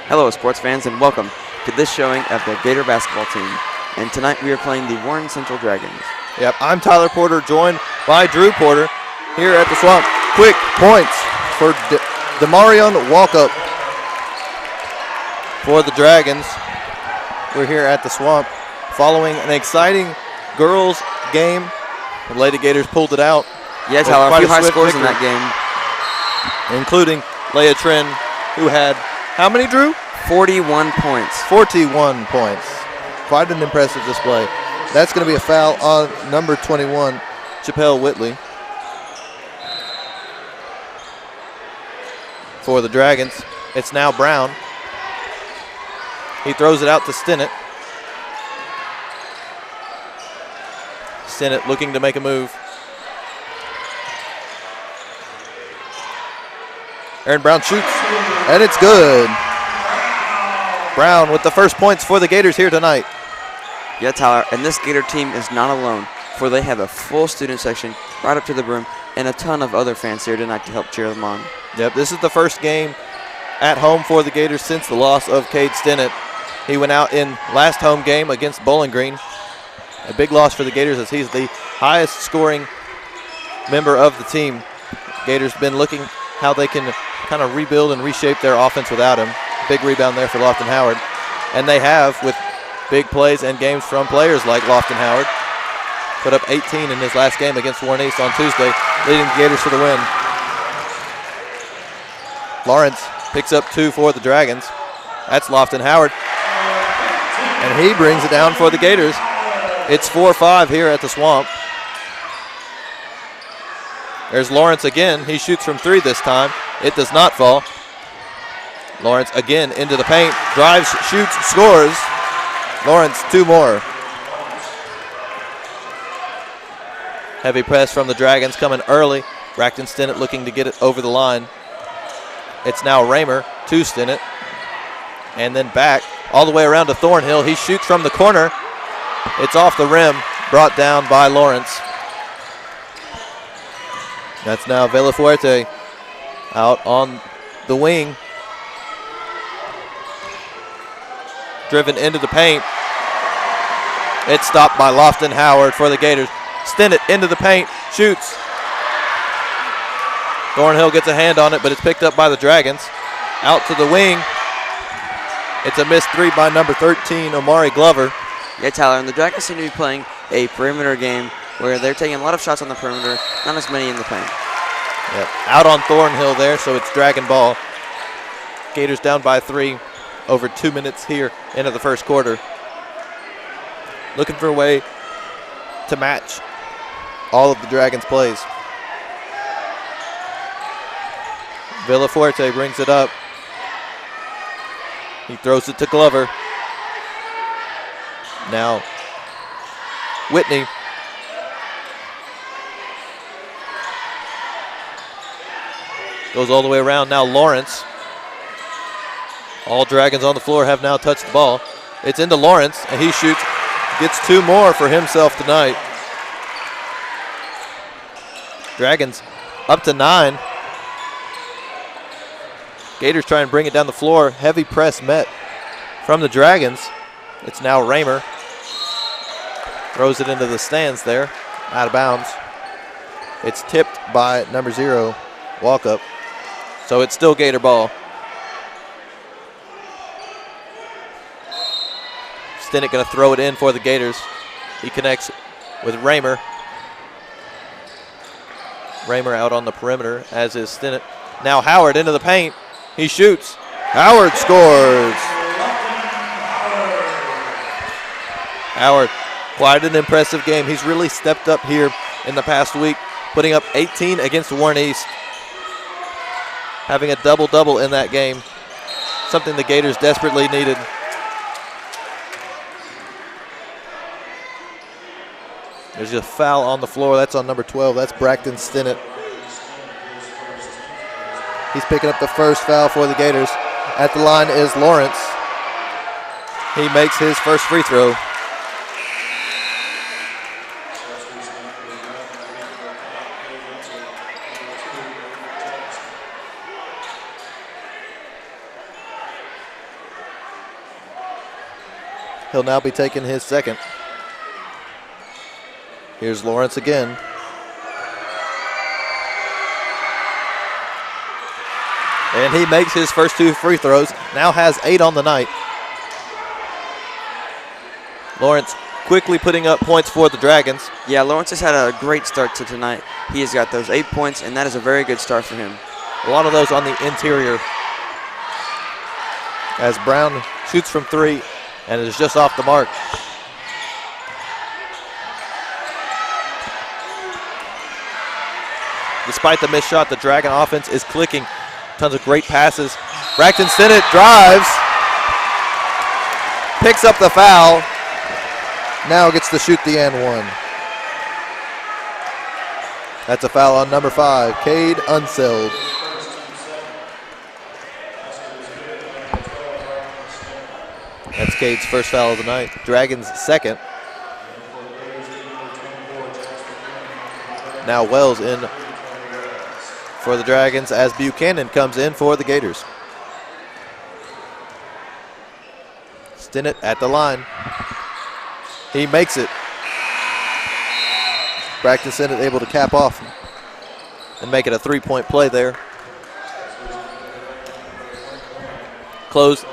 Hello, sports fans, and welcome to this showing of the Gator basketball team. And tonight we are playing the Warren Central Dragons. Yep, I'm Tyler Porter, joined by Drew Porter here at the Swamp. Quick points for Demarion Walkup for the Dragons. We're here at the Swamp following an exciting girls game. The Lady Gators pulled it out. Yeah, Tyler, a few high scores in that game. Including Leah Trin, who had how many, Drew? 41 points. 41 points. Quite an impressive display. That's going to be a foul on number 21, Chappelle Whitley. For the Dragons, it's now Brown. He throws it out to Stinnett. Stinnett looking to make a move. Aaron Brown shoots, and it's good. Brown with the first points for the Gators here tonight. Yeah, Tyler, and this Gator team is not alone, for they have a full student section right up to the brim and a ton of other fans here tonight to help cheer them on. Yep, this is the first game at home for the Gators since the loss of Cade Stinnett. He went out in last home game against Bowling Green. A big loss for the Gators as he's the highest scoring member of the team. Gators been looking how they can kind of rebuild and reshape their offense without him. Big rebound there for Lofton Howard. And they have with big plays and games from players like Lofton Howard. Put up 18 in his last game against Warren East on Tuesday, leading the Gators to the win. Lawrence picks up 2 for the Dragons. That's Lofton Howard. And he brings it down for the Gators. It's 4-5 here at the Swamp. There's Lawrence again. He shoots from 3 this time. It does not fall. Lawrence again into the paint. Drives, shoots, scores. Lawrence 2 more. Heavy press from the Dragons coming early. Braxton Stinnett looking to get it over the line. It's now Raymer to Stinnett. And then back all the way around to Thornhill. He shoots from the corner. It's off the rim, brought down by Lawrence. That's now Villafuerte out on the wing. Driven into the paint. It's stopped by Lofton Howard for the Gators. Stinnett into the paint, shoots. Thornhill gets a hand on it, but it's picked up by the Dragons. Out to the wing. It's a missed 3 by number 13, Omari Glover. Yeah, Tyler, and the Dragons seem to be playing a perimeter game where they're taking a lot of shots on the perimeter, not as many in the paint. Yep. Out on Thornhill there, so it's Dragon ball. Gators down by 3 over 2 minutes here into the first quarter. Looking for a way to match all of the Dragons' plays. Villafuerte brings it up. He throws it to Glover. Now, Whitney. Goes all the way around. Now Lawrence. All Dragons on the floor have now touched the ball. It's into Lawrence, and he shoots. Gets 2 more for himself tonight. Dragons up to 9. Gators try and bring it down the floor. Heavy press met from the Dragons. It's now Raymer. Throws it into the stands there, out of bounds. It's tipped by number 0, Walkup. So it's still Gator ball. Stinnett going to throw it in for the Gators. He connects with Raymer. Raymer out on the perimeter, as is Stinnett. Now Howard into the paint. He shoots. Howard scores. Howard, quite an impressive game. He's really stepped up here in the past week, putting up 18 against Warren East. Having a double-double in that game, something the Gators desperately needed. There's a foul on the floor. That's on number 12. That's Braxton Stinnett. He's picking up the first foul for the Gators. At the line is Lawrence. He makes his first free throw. He'll now be taking his second. Here's Lawrence again. And he makes his first 2 free throws. Now has 8 on the night. Lawrence quickly putting up points for the Dragons. Yeah, Lawrence has had a great start to tonight. He has got those 8 points, and that is a very good start for him. A lot of those on the interior. As Brown shoots from 3 and is just off the mark. Despite the missed shot, the Dragon offense is clicking. Tons of great passes. Braxton Stinnett drives. Picks up the foul. Now gets to shoot the and one. That's a foul on number 5, Cade Unseld. That's Cade's first foul of the night. Dragons' second. Now Wells in for the Dragons as Buchanan comes in for the Gators. Stinnett at the line. He makes it. Braxton Stinnett able to cap off and make it a 3-point play there. Close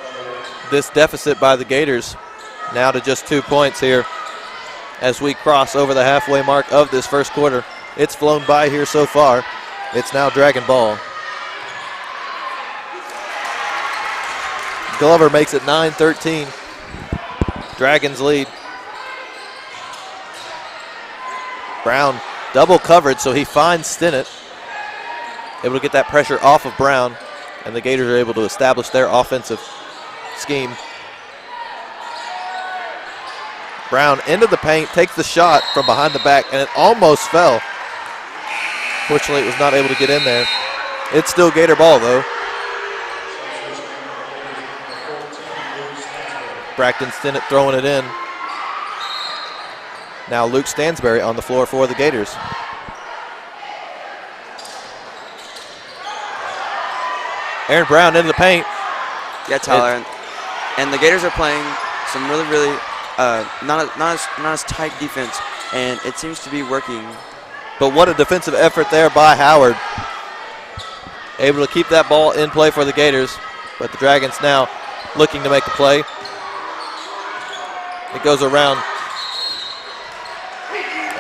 this deficit by the Gators now to just 2 points here as we cross over the halfway mark of this first quarter. It's flown by here so far. It's now Dragon ball. Glover makes it 9-13. Dragons lead. Brown double coverage, so he finds Stinnett. Able to get that pressure off of Brown, and the Gators are able to establish their offensive scheme. Brown into the paint, takes the shot from behind the back, and it almost fell. Fortunately, it was not able to get in there. It's still Gator ball, though. Braxton Stinnett throwing it in. Now Luke Stansberry on the floor for the Gators. Aaron Brown into the paint. Yeah, Tyler. And the Gators are playing some really not as tight defense, and it seems to be working. But what a defensive effort there by Howard. Able to keep that ball in play for the Gators, but the Dragons now looking to make a play. It goes around.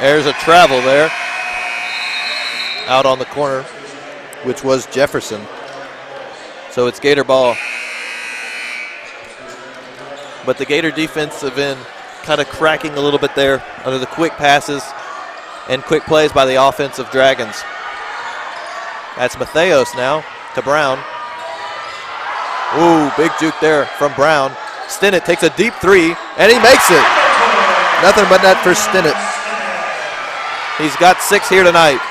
There's a travel there. Out on the corner, which was Jefferson. So it's Gator ball. But the Gator defensive end kind of cracking a little bit there under the quick passes and quick plays by the offensive Dragons. That's Matheos now to Brown. Ooh, big juke there from Brown. Stinnett takes a deep 3, and he makes it. Nothing but net for Stinnett. He's got 6 here tonight.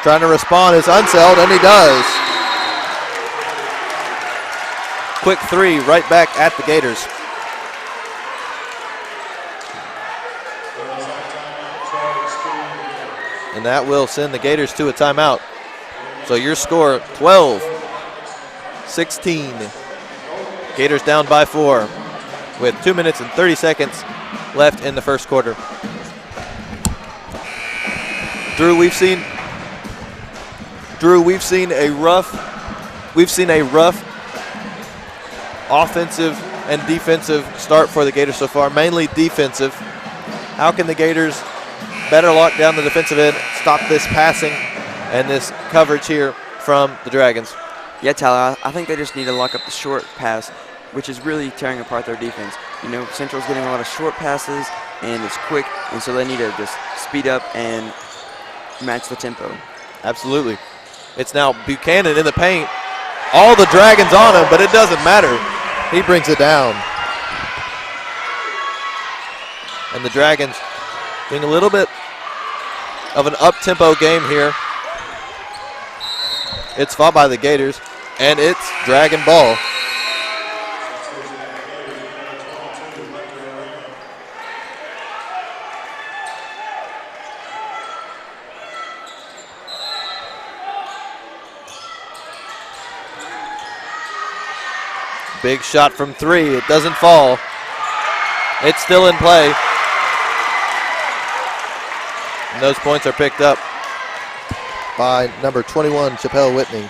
Trying to respond is Unseld, and he does. Quick 3 right back at the Gators. And that will send the Gators to a timeout. So your score, 12-16. Gators down by 4 with 2 minutes and 30 seconds left in the first quarter. Drew, we've seen a rough offensive and defensive start for the Gators so far, mainly defensive. How can the Gators better lock down the defensive end, stop this passing and this coverage here from the Dragons? Yeah, Tyler, I think they just need to lock up the short pass, which is really tearing apart their defense. You know, Central's getting a lot of short passes, and it's quick, and so they need to just speed up and match the tempo. Absolutely. It's now Buchanan in the paint. All the Dragons on him, but it doesn't matter. He brings it down. And the Dragons doing a little bit of an up-tempo game here. It's fought by the Gators, and it's Dragon ball. Big shot from 3. It doesn't fall. It's still in play. And those points are picked up by number 21, Chappelle Whitney.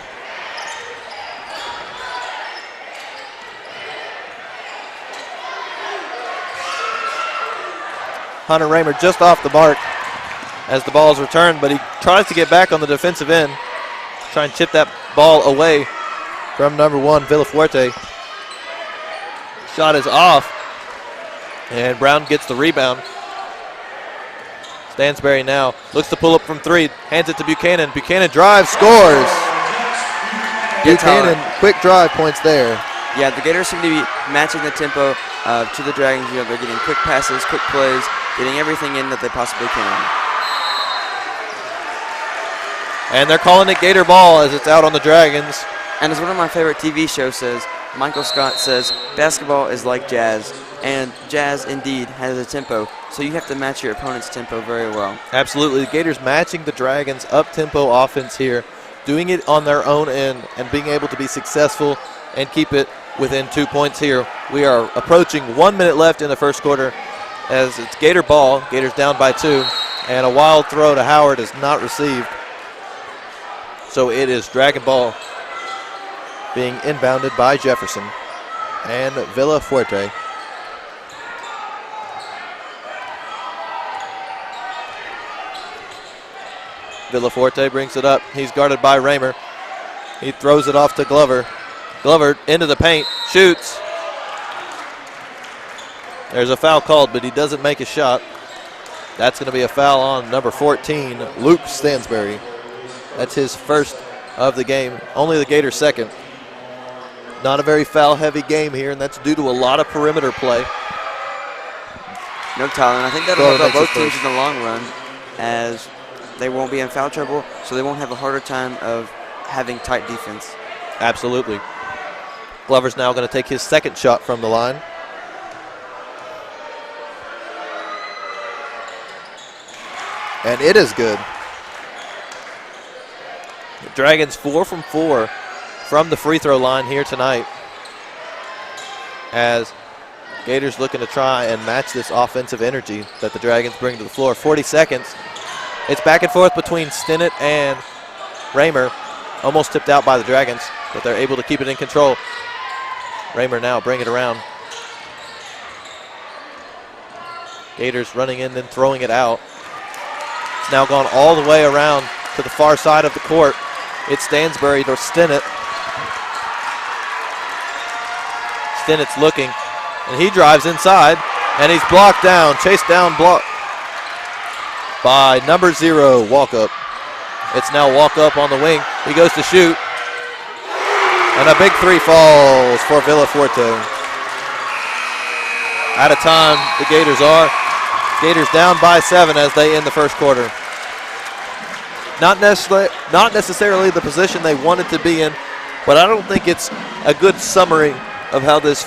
Hunter Raymer just off the mark as the ball is returned, but he tries to get back on the defensive end, try and chip that ball away from number 1, Villafuerte. Shot is off, and Brown gets the rebound. Stansberry now looks to pull up from 3, hands it to Buchanan. Buchanan drives, scores. Buchanan, quick drive points there. Yeah, the Gators seem to be matching the tempo to the Dragons. You know, they're getting quick passes, quick plays, getting everything in that they possibly can. And they're calling it Gator ball as it's out on the Dragons. And as one of my favorite TV shows says, Michael Scott says, basketball is like jazz. And jazz indeed has a tempo, so you have to match your opponent's tempo very well. Absolutely. The Gators matching the Dragons' up-tempo offense here, doing it on their own end and being able to be successful and keep it within 2 points here. We are approaching 1 minute left in the first quarter as it's Gator ball. Gators down by 2, and a wild throw to Howard is not received. So it is Dragon ball being inbounded by Jefferson and Villafuerte. Villafuerte brings it up. He's guarded by Raymer. He throws it off to Glover. Glover into the paint, shoots. There's a foul called, but he doesn't make a shot. That's going to be a foul on number 14, Luke Stansberry. That's his first of the game, only the Gators' second. Not a very foul-heavy game here, and that's due to a lot of perimeter play. No, Tyler, and I think that'll help out both teams in the long run, as they won't be in foul trouble, so they won't have a harder time of having tight defense. Absolutely. Glover's now going to take his second shot from the line. And it is good. The Dragons 4 from 4 from the free throw line here tonight, as Gators looking to try and match this offensive energy that the Dragons bring to the floor. 40 seconds. It's back and forth between Stinnett and Raymer. Almost tipped out by the Dragons, but they're able to keep it in control. Raymer now bring it around. Gators running in, then throwing it out. It's now gone all the way around to the far side of the court. It's Stansberry to Stinnett. Stinnett's looking, and he drives inside, and he's blocked down, chased down, blocked by number 0, Walkup. It's now Walkup on the wing. He goes to shoot, and a big 3 falls for Villafuerte. Out of time, the Gators are. Gators down by 7 as they end the first quarter. Not necessarily the position they wanted to be in, but I don't think it's a good summary of how this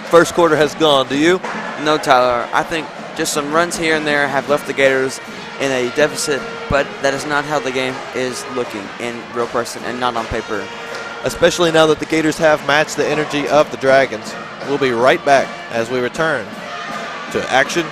first quarter has gone. Do you? No, Tyler. I think just some runs here and there have left the Gators in a deficit, but that is not how the game is looking in real person and not on paper. Especially now that the Gators have matched the energy of the Dragons. We'll be right back as we return to action.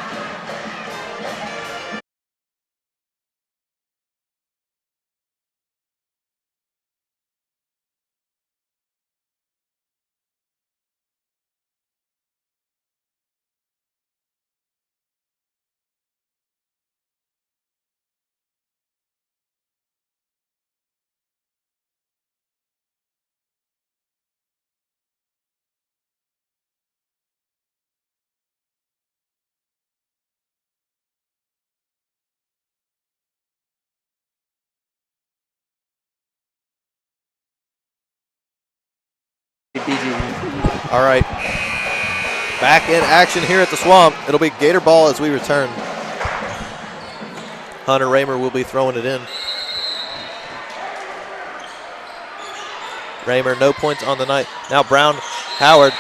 All right, back in action here at the Swamp. It'll be Gator ball as we return. Hunter Raymer will be throwing it in. Raymer, no points on the night. Now Brown, Howard.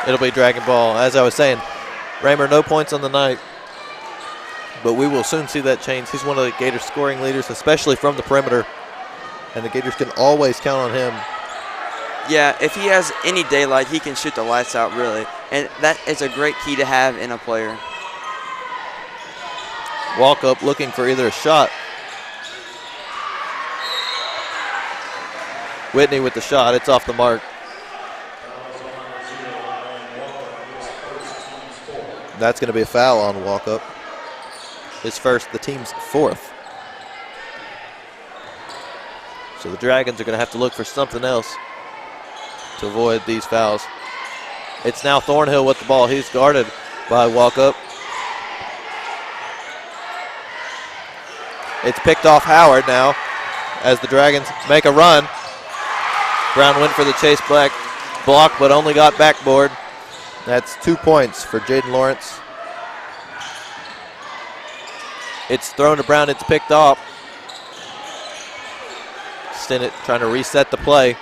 It'll be Dragon ball. As I was saying, Raymer, no points on the night, but we will soon see that change. He's one of the Gators scoring leaders, especially from the perimeter, and the Gators can always count on him Yeah, if he has any daylight, he can shoot the lights out, really. And that is a great key to have in a player. Walk up looking for either a shot. Whitney with the shot. It's off the mark. That's going to be a foul on Walk Up. His first, the team's fourth. So the Dragons are going to have to look for something else to avoid these fouls. It's now Thornhill with the ball. He's guarded by Walk Up. It's picked off Howard now as the Dragons make a run. Brown went for the chase block, but only got backboard. That's 2 points for Jaden Lawrence. It's thrown to Brown. It's picked off. Stinnett trying to reset the play.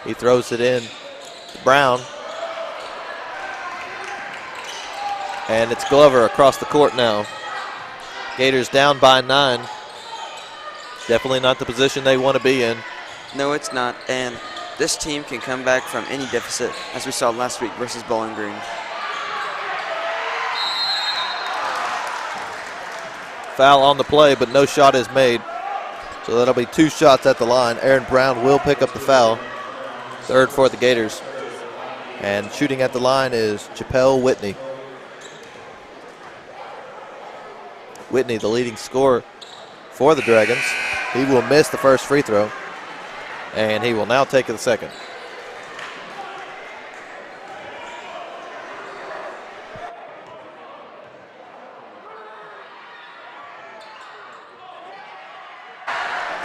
He throws it in to Brown. And it's Glover across the court now. Gators down by 9. Definitely not the position they want to be in. No, it's not. And this team can come back from any deficit, as we saw last week versus Bowling Green. Foul on the play, but no shot is made. So that'll be 2 shots at the line. Aaron Brown will pick up the foul. Third for the Gators. And shooting at the line is Chappelle Whitney. Whitney, the leading scorer for the Dragons. He will miss the first free throw. And he will now take the second.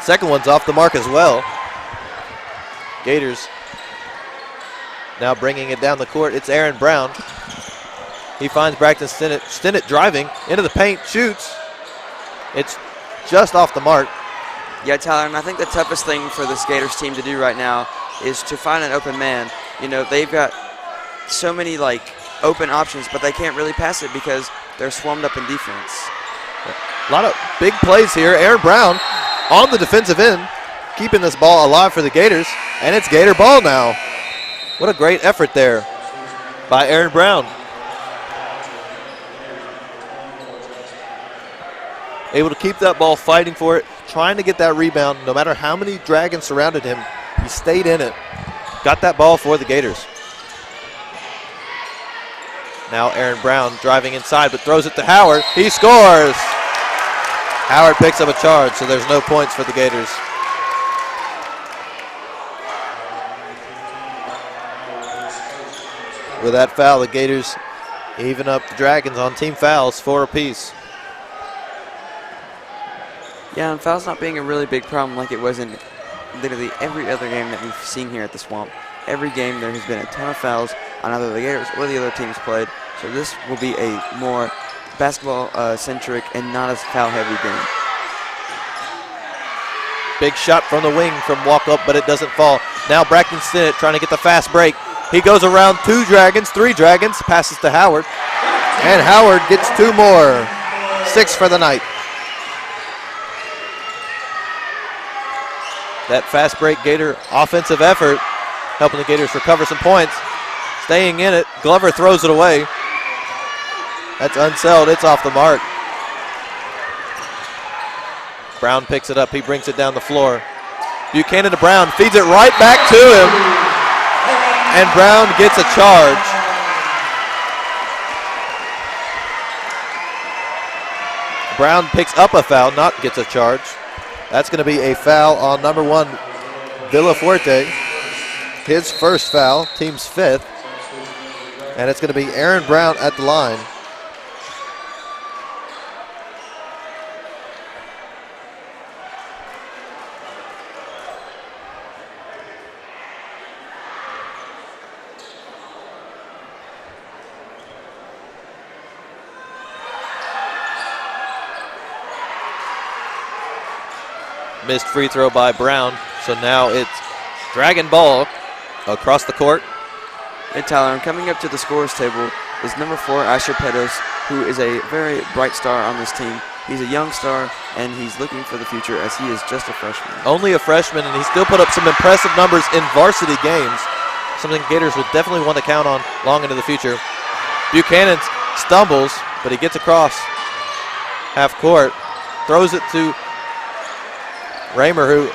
Second one's off the mark as well. Gators now bringing it down the court. It's Aaron Brown. He finds Braxton Stinnett. Stinnett driving into the paint, shoots. It's just off the mark. Yeah, Tyler, and I think the toughest thing for this Gators team to do right now is to find an open man. You know, they've got so many, open options, but they can't really pass it because they're swarmed up in defense. A lot of big plays here. Aaron Brown on the defensive end, keeping this ball alive for the Gators, and it's Gator ball now. What a great effort there by Aaron Brown. Able to keep that ball, fighting for it, trying to get that rebound. No matter how many Dragons surrounded him, he stayed in it. Got that ball for the Gators. Now Aaron Brown driving inside, but throws it to Howard. He scores! Howard picks up a charge, so there's no points for the Gators. With that foul, the Gators even up the Dragons on team fouls, 4 apiece. Yeah, and fouls not being a really big problem like it was in literally every other game that we've seen here at the Swamp. Every game there has been a ton of fouls on either the Gators or the other teams played. So this will be a more basketball-centric and not as foul-heavy game. Big shot from the wing from Walk Up, but it doesn't fall. Now Braxton Stinnett trying to get the fast break. He goes around 2 Dragons, 3 Dragons, passes to Howard. And Howard gets 2 more. 6 for the night. That fast break Gator offensive effort helping the Gators recover some points. Staying in it. Glover throws it away. That's unsettled. It's off the mark. Brown picks it up. He brings it down the floor. Buchanan to Brown. Feeds it right back to him. And Brown gets a charge. Brown picks up a foul, not gets a charge. That's going to be a foul on number 1, Villafuerte. His first foul, team's 5th. And it's going to be Aaron Brown at the line. Missed free throw by Brown. So now it's Dragon ball across the court. Hey, Tyler, and coming up to the scorers table is number 4, Asher Pettos, who is a very bright star on this team. He's a young star, and he's looking for the future as he is just a freshman. Only a freshman, and he still put up some impressive numbers in varsity games, something Gators would definitely want to count on long into the future. Buchanan stumbles, but he gets across half court, throws it to Raymer, who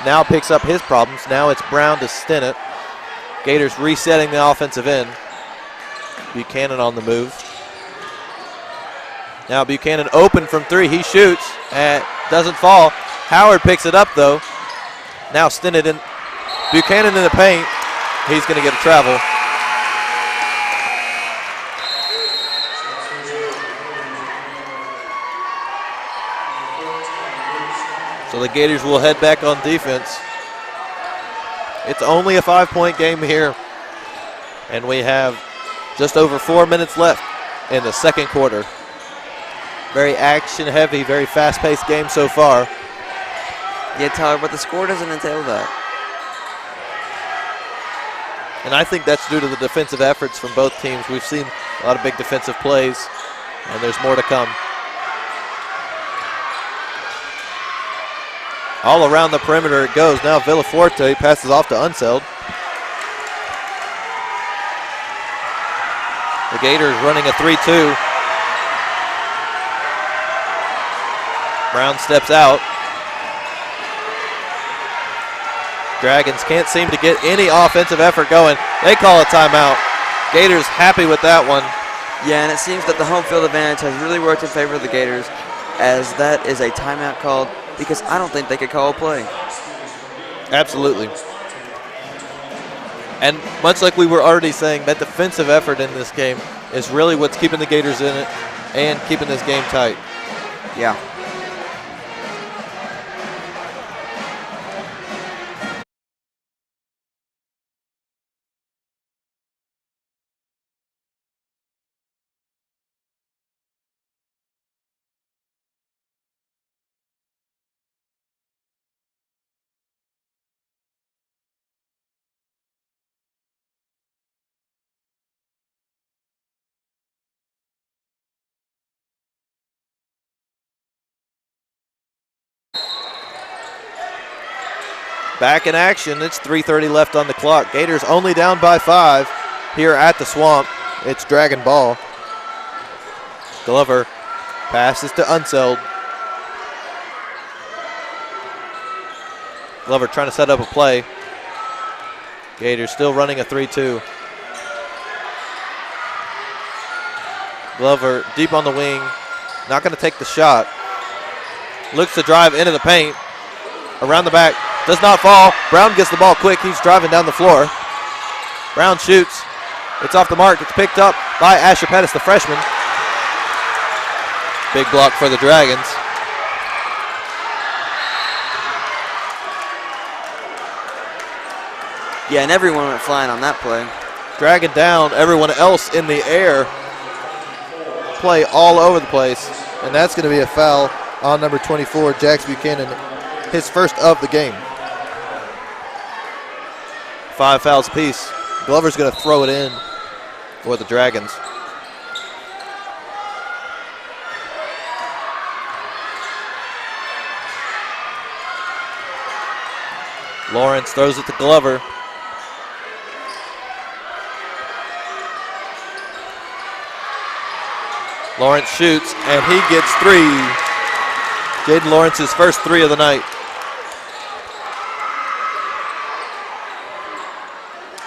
now picks up his problems. Now it's Brown to Stinnett. Gators resetting the offensive end. Buchanan on the move. Now Buchanan open from three. He shoots and doesn't fall. Howard picks it up though. Now Stinnett in. Buchanan in the paint. He's going to get a travel. So the Gators will head back on defense. It's only a 5-point game here, and we have just over 4 minutes left in the second quarter. Very action-heavy, very fast-paced game so far. Yeah, Tyler, but the score doesn't entail that. And I think that's due to the defensive efforts from both teams. We've seen a lot of big defensive plays, and there's more to come. All around the perimeter it goes. Now Villaforte passes off to Unseld. The Gators running a 3-2. Brown steps out. Dragons can't seem to get any offensive effort going. They call a timeout. Gators happy with that one. Yeah, and it seems that the home field advantage has really worked in favor of the Gators, as that is a timeout called because I don't think they could call a play. Absolutely. And much like we were already saying, that defensive effort in this game is really what's keeping the Gators in it and keeping this game tight. Yeah. Back in action. It's 3:30 left on the clock. Gators only down by 5 here at the Swamp. It's Dragon ball. Glover passes to Unseld. Glover trying to set up a play. Gators still running a 3-2. Glover deep on the wing. Not going to take the shot. Looks to drive into the paint. Around the back. Does not fall. Brown gets the ball quick. He's driving down the floor. Brown shoots. It's off the mark. It's picked up by Asher Pettis, the freshman. Big block for the Dragons. Yeah, and everyone went flying on that play. Dragging down everyone else in the air. Play all over the place. And that's going to be a foul on number 24, Jax Buchanan, his first of the game. 5 fouls apiece. Glover's going to throw it in for the Dragons. Lawrence throws it to Glover. Lawrence shoots, and he gets 3. Jaden Lawrence's first 3 of the night.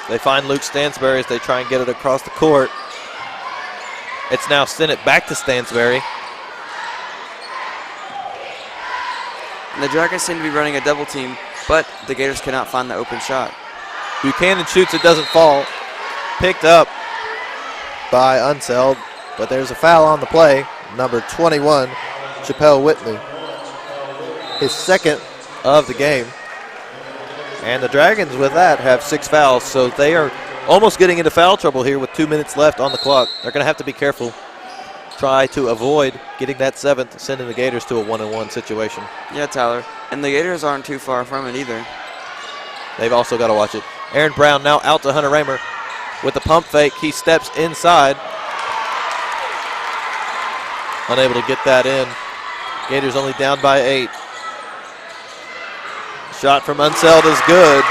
They find Luke Stansberry as they try and get it across the court. It's now Stinnett back to Stansberry. And the Dragons seem to be running a double team, but the Gators cannot find the open shot. Buchanan shoots, it doesn't fall. Picked up by Unseld, but there's a foul on the play. Number 21, Chappelle Whitley. His second of the game. And the Dragons with that have 6 fouls, so they are almost getting into foul trouble here with 2 minutes left on the clock. They're going to have to be careful. Try to avoid getting that 7th, sending the Gators to a 1-on-1 situation. Yeah, Tyler. And the Gators aren't too far from it either. They've also got to watch it. Aaron Brown now out to Hunter Raymer with the pump fake. He steps inside. unable to get that in. Gators only down by 8. Shot from Unseld is good.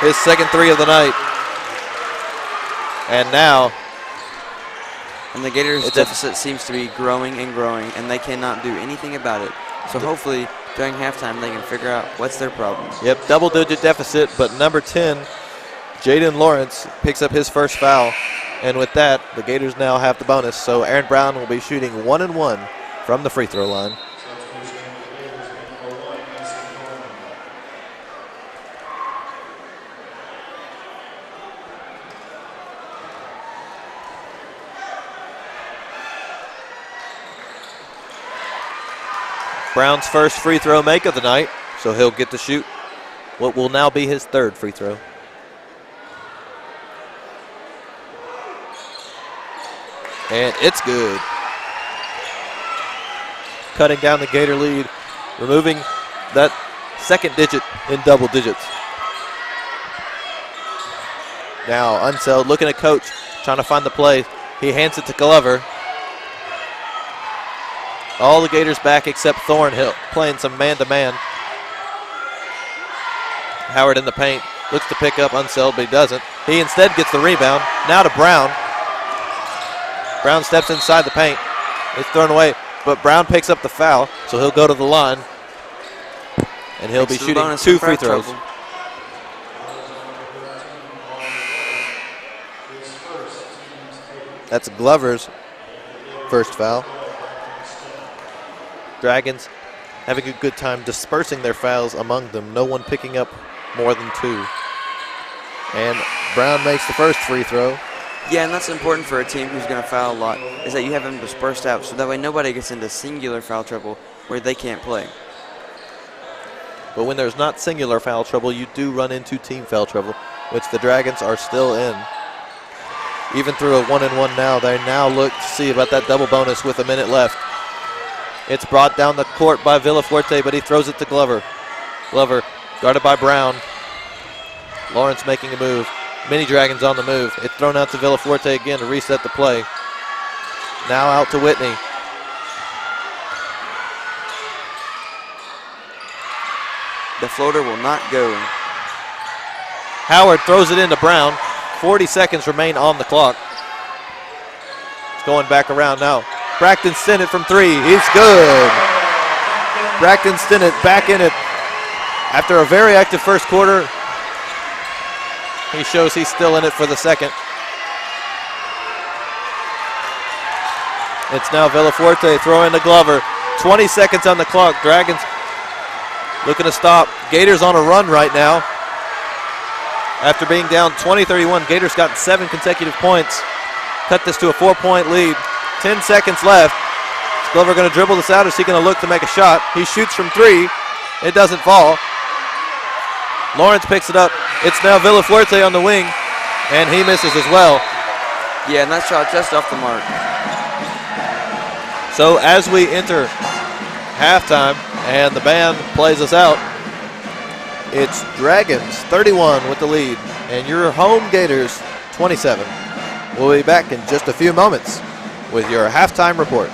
His second 3 of the night. And now. And the Gators' deficit seems to be growing and growing, and they cannot do anything about it. So hopefully during halftime they can figure out what's their problem. Yep, double-digit deficit, but number 10, Jaden Lawrence, picks up his first foul. And with that, the Gators now have the bonus. So Aaron Brown will be shooting 1-1 from the free throw line. Brown's first free throw make of the night, so he'll get to shoot what will now be his third free throw. And it's good. Cutting down the Gator lead, removing that second digit in double digits. Now Unseld looking at coach, trying to find the play. He hands it to Glover. All the Gators back except Thornhill, playing some man-to-man. Howard in the paint, looks to pick up Unseld, but he doesn't. He instead gets the rebound. Now to Brown. Brown steps inside the paint. It's thrown away, but Brown picks up the foul, so he'll go to the line. And he'll be shooting 2 free throws. That's Glover's first foul. Dragons having a good time dispersing their fouls among them. No one picking up more than 2. And Brown makes the first free throw. Yeah, and that's important for a team who's going to foul a lot, is that you have them dispersed out, so that way nobody gets into singular foul trouble where they can't play. But when there's not singular foul trouble, you do run into team foul trouble, which the Dragons are still in. Even through a 1-1 now, they now look to see about that double bonus with a minute left. It's brought down the court by Villafuerte, but he throws it to Glover. Glover guarded by Brown. Lawrence making a move. Mini Dragons on the move. It's thrown out to Villafuerte again to reset the play. Now out to Whitney. The floater will not go. Howard throws it into Brown. 40 seconds remain on the clock. It's going back around now. Braxton Stinnett from 3. He's good. Braxton Stinnett back in it. After a very active first quarter, he shows he's still in it for the second. It's now Villafuerte throwing to Glover. 20 seconds on the clock. Dragons looking to stop. Gators on a run right now. After being down 20-31, Gators got 7 consecutive points. Cut this to a 4-point lead. 10 seconds left. Is Glover going to dribble this out, or is he going to look to make a shot? He shoots from 3. It doesn't fall. Lawrence picks it up. It's now Villafuerte on the wing, and he misses as well. Yeah, and that shot just off the mark. So as we enter halftime and the band plays us out, it's Dragons 31 with the lead, and your home Gators 27. We'll be back in just a few moments with your halftime report.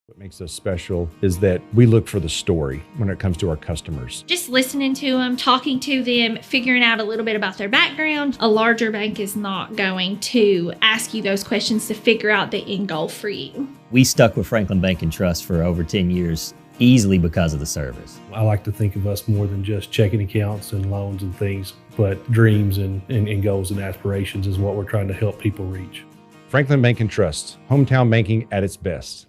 What makes us special is that we look for the story when it comes to our customers. Just listening to them, talking to them, figuring out a little bit about their background. A larger bank is not going to ask you those questions to figure out the end goal for you. We stuck with Franklin Bank and Trust for over 10 years, easily because of the service. I like to think of us more than just checking accounts and loans and things, but dreams and goals and aspirations is what we're trying to help people reach. Franklin Bank and Trust, hometown banking at its best.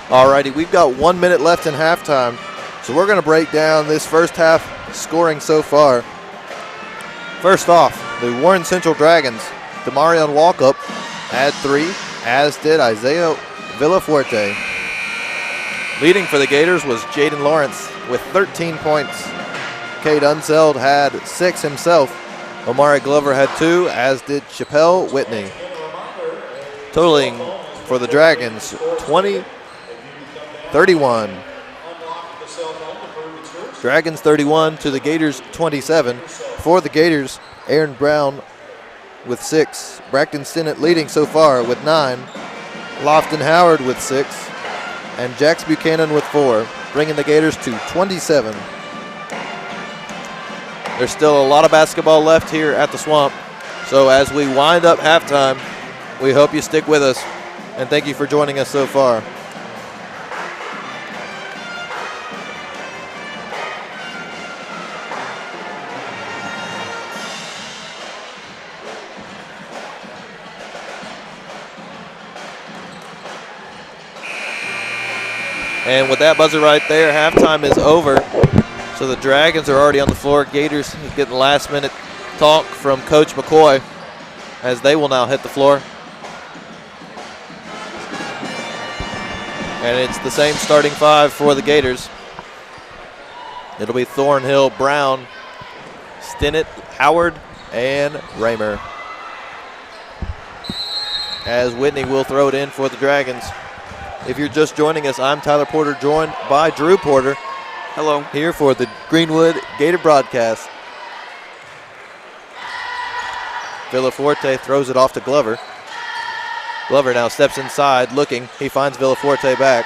Alrighty, we've got 1 minute left in halftime, so we're going to break down this first half scoring so far. First off, the Warren Central Dragons, Demarion Walkup had 3, as did Isaiah Villafuerte. Leading for the Gators was Jaden Lawrence with 13 points. Cade Unseld had 6 himself. Omari Glover had 2, as did Chappelle Whitney. Totaling for the Dragons 20-31. Dragons 31 to the Gators 27. For the Gators, Aaron Brown with 6. Braxton Stinnett leading so far with 9. Lofton Howard with 6. And Jax Buchanan with 4, bringing the Gators to 27. There's still a lot of basketball left here at the Swamp. So as we wind up halftime, we hope you stick with us. And thank you for joining us so far. And with that buzzer right there, halftime is over. So the Dragons are already on the floor. Gators getting last-minute talk from Coach McCoy as they will now hit the floor. And it's the same starting 5 for the Gators. It'll be Thornhill, Brown, Stinnett, Howard, and Raymer. As Whitney will throw it in for the Dragons. If you're just joining us, I'm Tyler Porter, joined by Drew Porter. Hello. Here for the Greenwood Gator broadcast. Villafuerte throws it off to Glover. Glover now steps inside, looking. He finds Villafuerte back.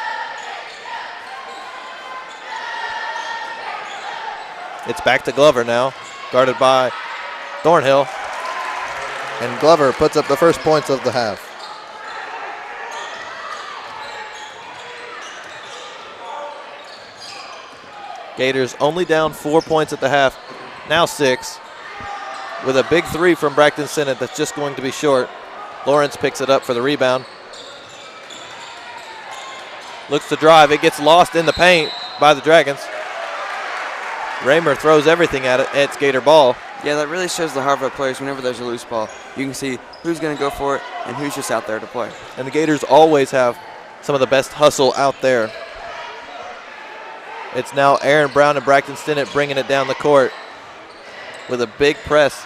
It's back to Glover now, guarded by Thornhill. And Glover puts up the first points of the half. Gators only down 4 points at the half, now 6, with a big 3 from Braxton Stinnett that's just going to be short. Lawrence picks it up for the rebound. Looks to drive, it gets lost in the paint by the Dragons. Raymer throws everything at it, it's Gator ball. Yeah, that really shows the heart of our players whenever there's a loose ball. You can see who's going to go for it and who's just out there to play. And the Gators always have some of the best hustle out there. It's now Aaron Brown and Braxton Stinnett bringing it down the court with a big press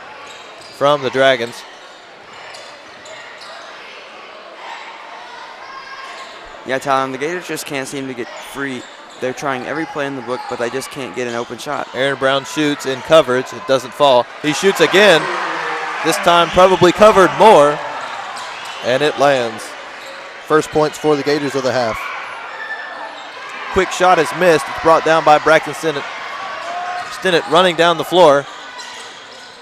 from the Dragons. Yeah, Tyler, the Gators just can't seem to get free. They're trying every play in the book, but they just can't get an open shot. Aaron Brown shoots in coverage. It doesn't fall. He shoots again. This time probably covered more. And it lands. First points for the Gators of the half. Quick shot is missed. It's brought down by Braxton Stinnett. Stinnett running down the floor.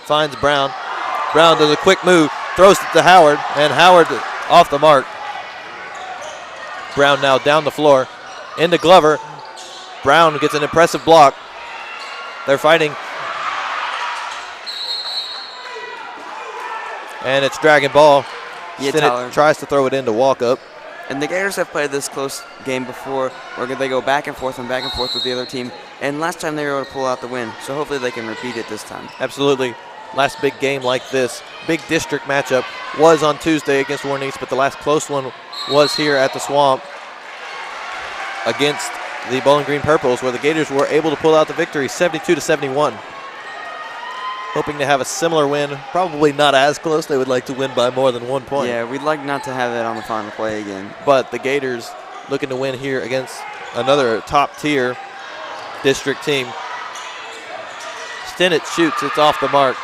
Finds Brown. Brown does a quick move. Throws it to Howard. And Howard off the mark. Brown now down the floor. Into Glover. Brown gets an impressive block. They're fighting. And it's Dragon ball. Yeah, Stinnett Tyler. tries to throw it into Walkup. And the Gators have played this close game before where they go back and forth with the other team. And last time they were able to pull out the win. So hopefully they can repeat it this time. Absolutely. Last big game like this, big district matchup, was on Tuesday against Warren East, but the last close one was here at the Swamp against the Bowling Green Purples, where the Gators were able to pull out the victory 72-71. Hoping to have a similar win, probably not as close. They would like to win by more than 1 point. Yeah, we'd like not to have that on the final play again. But the Gators looking to win here against another top-tier district team. Stinnett shoots, it's off the mark.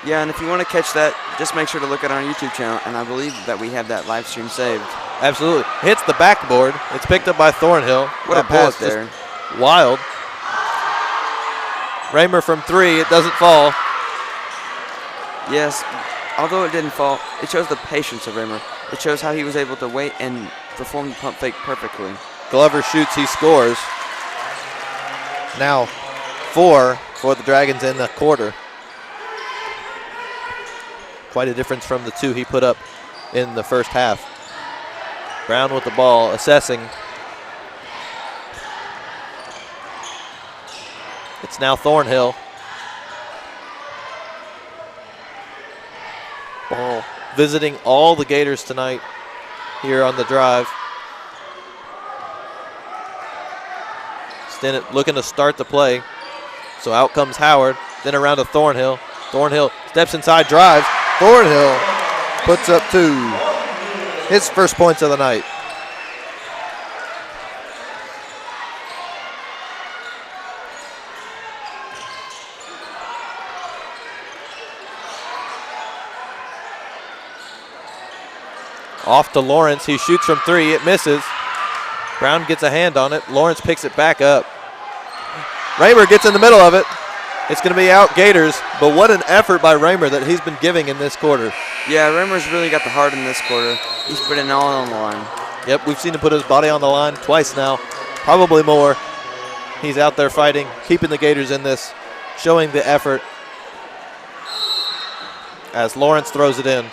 Yeah, and if you want to catch that, just make sure to look at our YouTube channel, and I believe that we have that live stream saved. Absolutely. Hits the backboard. It's picked up by Thornhill. What a pass bullet there. Wild. Raymer from 3, it doesn't fall. Yes, although it didn't fall, it shows the patience of Raymer. It shows how he was able to wait and perform the pump fake perfectly. Glover shoots, he scores. Now 4 for the Dragons in the quarter. Quite a difference from the 2 he put up in the first half. Brown with the ball, assessing. It's now Thornhill. Ball visiting all the Gators tonight here on the drive. Stinnett looking to start the play. So out comes Howard, then around to Thornhill. Thornhill steps inside, drives. Thornhill puts up 2. His first points of the night. Off to Lawrence. He shoots from 3. It misses. Brown gets a hand on it. Lawrence picks it back up. Raymer gets in the middle of it. It's going to be out Gators, but what an effort by Raymer that he's been giving in this quarter. Yeah, Raymer's really got the heart in this quarter. He's putting it all on the line. Yep, we've seen him put his body on the line twice now, probably more. He's out there fighting, keeping the Gators in this, showing the effort as Lawrence throws it in.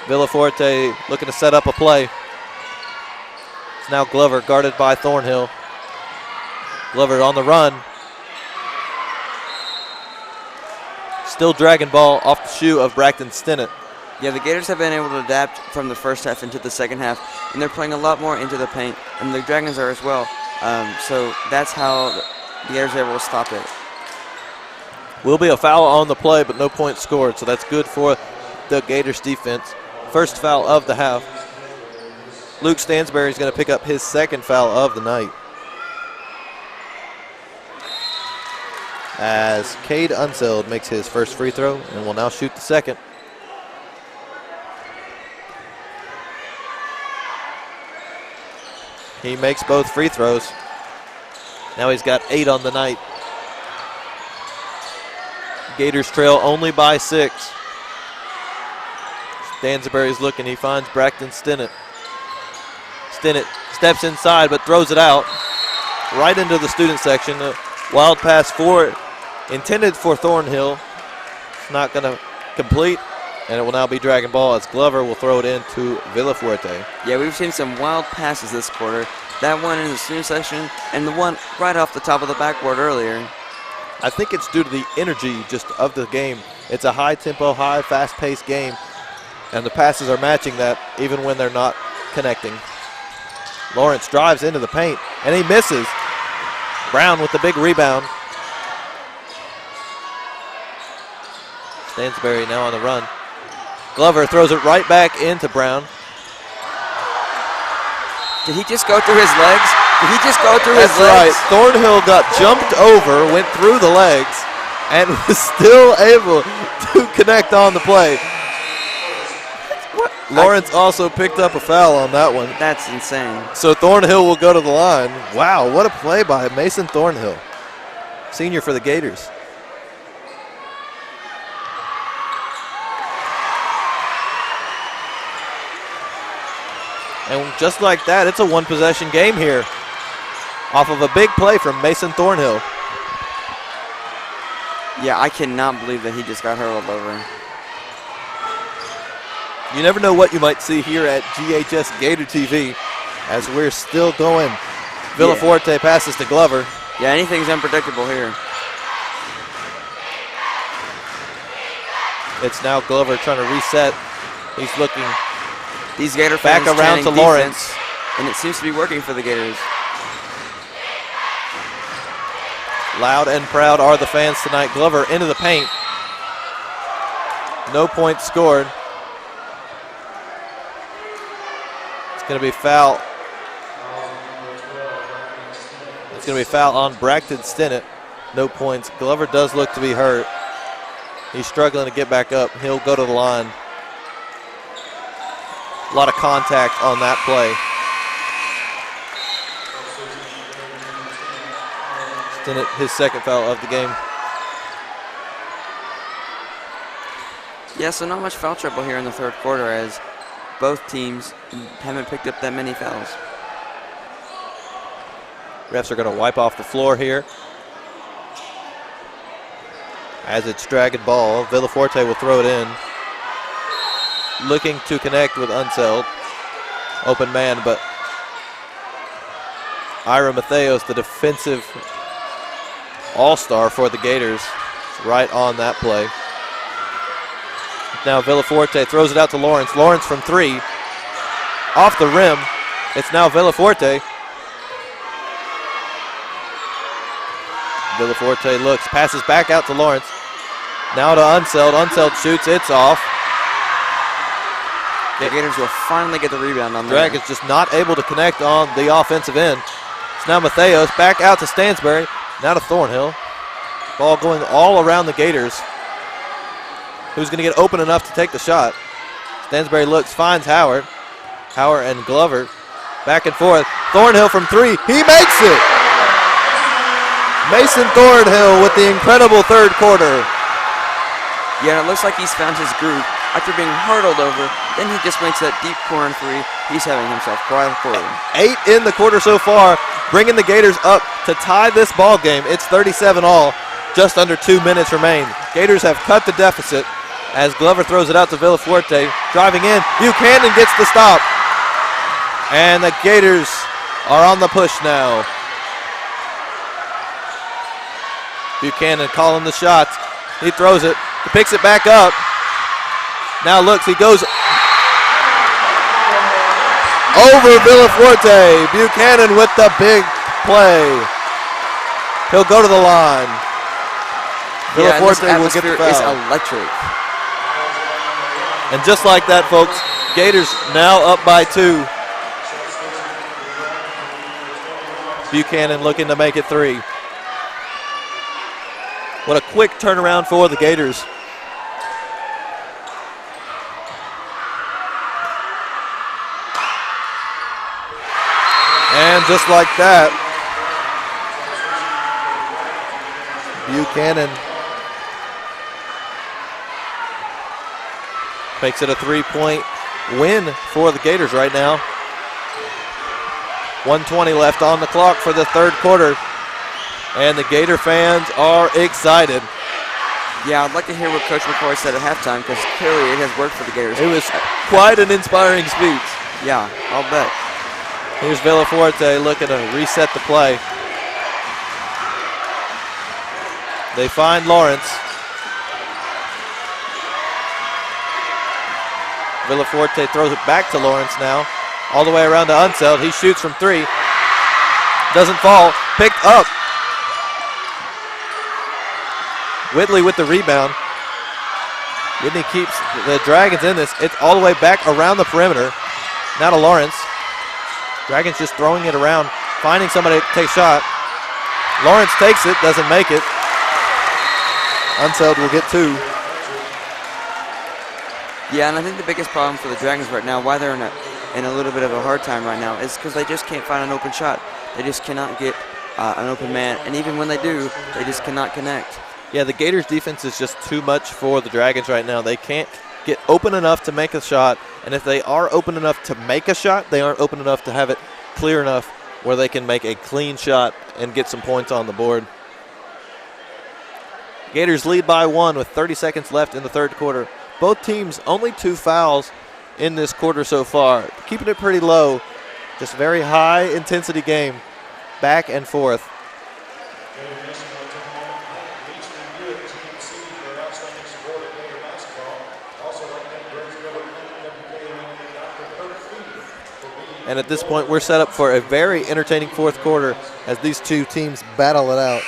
Villaforte looking to set up a play. It's now Glover guarded by Thornhill. Glover on the run. Still dragging ball off the shoe of Braxton Stinnett. Yeah, the Gators have been able to adapt from the first half into the second half, and they're playing a lot more into the paint, and the Dragons are as well. So that's how the Gators are able to stop it. Will be a foul on the play, but no points scored, so that's good for the Gators defense. First foul of the half. Luke Stansberry is going to pick up his second foul of the night. As Cade Unseld makes his first free throw and will now shoot the second. He makes both free throws. Now he's got 8 on the night. Gators trail only by 6. Stansberry's looking, he finds Braxton Stinnett. Stinnett steps inside but throws it out right into the student section. A wild pass intended for Thornhill. It's not going to complete, and it will now be dragging ball as Glover will throw it into Villafuerte. Yeah, we've seen some wild passes this quarter. That one in the student section and the one right off the top of the backboard earlier. I think it's due to the energy just of the game. It's a high-tempo, fast-paced game, and the passes are matching that even when they're not connecting. Lawrence drives into the paint, and he misses. Brown with the big rebound. Stansberry now on the run. Glover throws it right back into Brown. Did he just go through his legs? Did he just go through his legs? That's right. Thornhill got jumped over, went through the legs, and was still able to connect on the play. Lawrence also picked up a foul on that one. That's insane. So Thornhill will go to the line. Wow, what a play by Mason Thornhill, senior for the Gators. And just like that, it's a one-possession game here off of a big play from Mason Thornhill. Yeah, I cannot believe that he just got hurled over. You never know what you might see here at GHS Gator TV as we're still going. Villaforte passes to Glover. Yeah, anything's unpredictable here. It's now Glover trying to reset. He's looking These Gator fans back around to chanting Lawrence. defense, and it seems to be working for the Gators. Loud and proud are the fans tonight. Glover into the paint. No points scored. It's going to be foul. It's going to be foul on Braxton Stinnett. No points. Glover does look to be hurt. He's struggling to get back up. He'll go to the line. A lot of contact on that play. Stinnett, his second foul of the game. Yeah, so not much foul trouble here in the third quarter as both teams haven't picked up that many fouls. Refs are going to wipe off the floor here. As it's dragging ball, Villaforte will throw it in. Looking to connect with Unseld. Open man, but Ira Matheos, the defensive all-star for the Gators. It's right on that play. Now Villaforte throws it out to Lawrence. Lawrence from 3. Off the rim. It's now Villaforte. Villaforte looks, passes back out to Lawrence. Now to Unseld. Unseld shoots, it's off. The Gators will finally get the rebound on there. Dragons just not able to connect on the offensive end. It's now Mateos, back out to Stansbury. Now to Thornhill. Ball going all around the Gators. Who's going to get open enough to take the shot? Stansbury looks, finds Howard. Howard and Glover back and forth. Thornhill from 3. He makes it! Mason Thornhill with the incredible third quarter. Yeah, it looks like he's found his groove. After being hurdled over, then he just makes that deep corner 3. He's having himself quite a quarter. 8 in the quarter so far, bringing the Gators up to tie this ball game. It's 37 all, just under 2 minutes remain. Gators have cut the deficit as Glover throws it out to Villaforte. Driving in, Buchanan gets the stop. And the Gators are on the push now. Buchanan calling the shots. He throws it, he picks it back up. Now looks, he goes over Villaforte. Buchanan with the big play. He'll go to the line. Villaforte will get the foul. Is electric. And just like that, folks, Gators now up by 2. Buchanan looking to make it 3. What a quick turnaround for the Gators. And just like that, Buchanan makes it a 3-point win for the Gators right now. 1:20 left on the clock for the third quarter. And the Gator fans are excited. Yeah, I'd like to hear what Coach McCoy said at halftime because clearly it has worked for the Gators. It was quite an inspiring speech. Yeah, I'll bet. Here's Villaforte looking to reset the play. They find Lawrence. Villaforte throws it back to Lawrence now. All the way around to Unseld. He shoots from 3. Doesn't fall. Picked up. Whitley with the rebound. Whitney keeps the Dragons in this. It's all the way back around the perimeter. Now to Lawrence. Dragons just throwing it around, finding somebody to take a shot. Lawrence takes it, doesn't make it. Unseld will get 2. Yeah, and I think the biggest problem for the Dragons right now, why they're in a little bit of a hard time right now, is because they just can't find an open shot. They just cannot get an open man, and even when they do, they just cannot connect. Yeah, the Gators' defense is just too much for the Dragons right now. They can't get open enough to make a shot, and if they are open enough to make a shot, they aren't open enough to have it clear enough where they can make a clean shot and get some points on the board. Gators lead by 1 with 30 seconds left in the third quarter. Both teams only 2 fouls in this quarter so far, keeping it pretty low. Just very high intensity game, back and forth. And at this point, we're set up for a very entertaining fourth quarter as these two teams battle it out.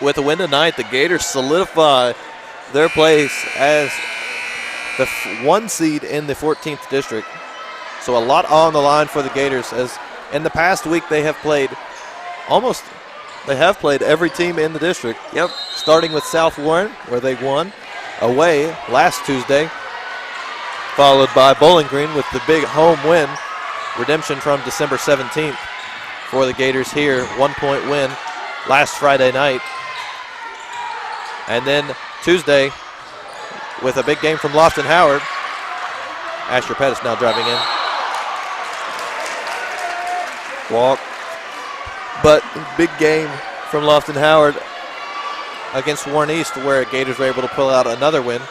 With a win tonight, the Gators solidify their place as the 1 seed in the 14th district. So a lot on the line for the Gators, as in the past week they have played every team in the district. Yep. Starting with South Warren, where they won away last Tuesday, followed by Bowling Green with the big home win, redemption from December 17th for the Gators here, 1-point win last Friday night. And then Tuesday with a big game from Lofton Howard. Asher Pettis now driving in. Walk. But big game from Lofton Howard against Warren East, where Gators were able to pull out another win.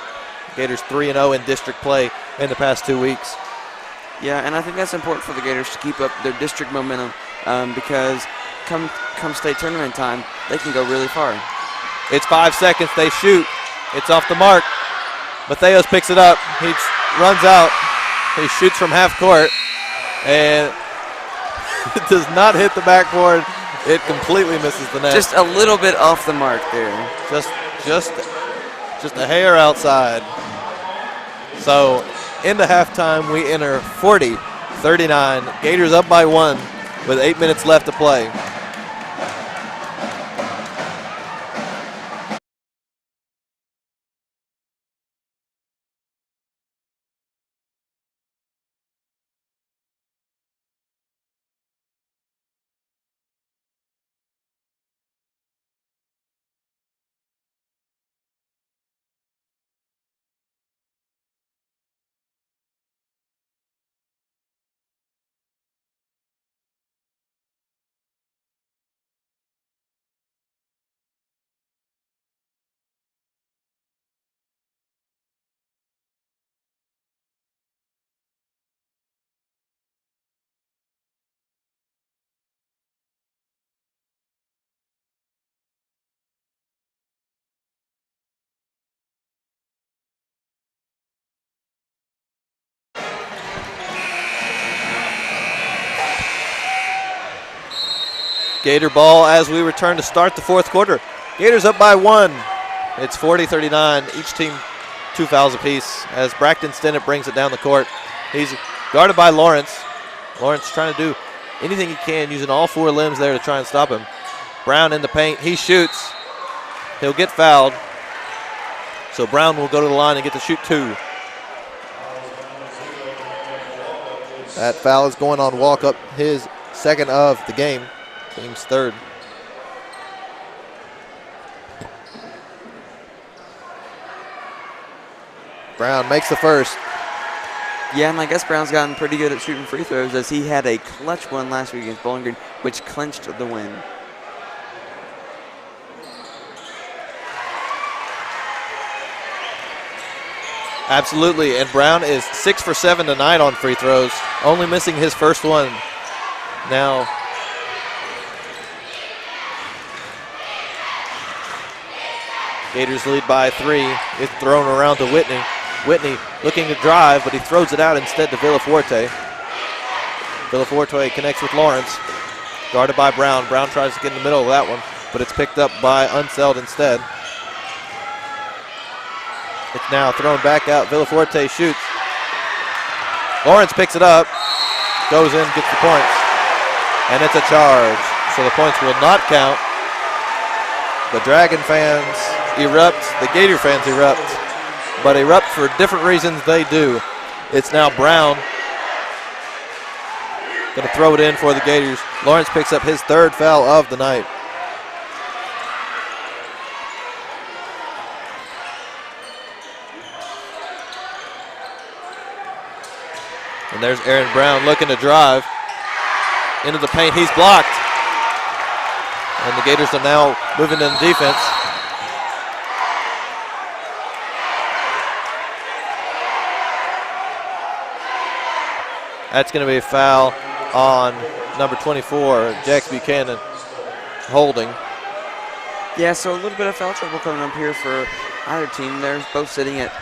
Gators 3-0 in district play in the past 2 weeks. Yeah, and I think that's important for the Gators to keep up their district momentum because come state tournament time, they can go really far. It's 5 seconds. They shoot. It's off the mark. Mateos picks it up. He runs out. He shoots from half court, and it does not hit the backboard. It completely misses the net. Just a little bit off the mark there. Just a hair outside. So into halftime, we enter 40-39. Gators up by 1 with 8 minutes left to play. Gator ball as we return to start the fourth quarter. Gators up by 1. It's 40-39. Each team 2 fouls apiece as Braxton Stinnett brings it down the court. He's guarded by Lawrence. Lawrence trying to do anything he can, using all 4 limbs there to try and stop him. Brown in the paint. He shoots. He'll get fouled. So Brown will go to the line and get to shoot 2. That foul is going on Walkup, his second of the game. Team's third. Brown makes the first. Yeah, and I guess Brown's gotten pretty good at shooting free throws as he had a clutch one last week against Bowling Green, which clinched the win. Absolutely, and Brown is 6 for 7 tonight on free throws, only missing his first one. Now, Gators lead by 3. It's thrown around to Whitney. Whitney looking to drive, but he throws it out instead to Villaforte. Villaforte connects with Lawrence. Guarded by Brown. Brown tries to get in the middle of that one, but it's picked up by Unseld instead. It's now thrown back out. Villaforte shoots. Lawrence picks it up, goes in, gets the points, and it's a charge. So the points will not count. The Dragon fans erupt, the Gator fans erupt, but erupt for different reasons they do. It's now Brown going to throw it in for the Gators. Lawrence picks up his 3rd foul of the night. And there's Aaron Brown looking to drive into the paint. He's blocked. And the Gators are now moving in defense. That's going to be a foul on number 24, Jax Buchanan, holding. Yeah, so a little bit of foul trouble coming up here for either team. They're both sitting at,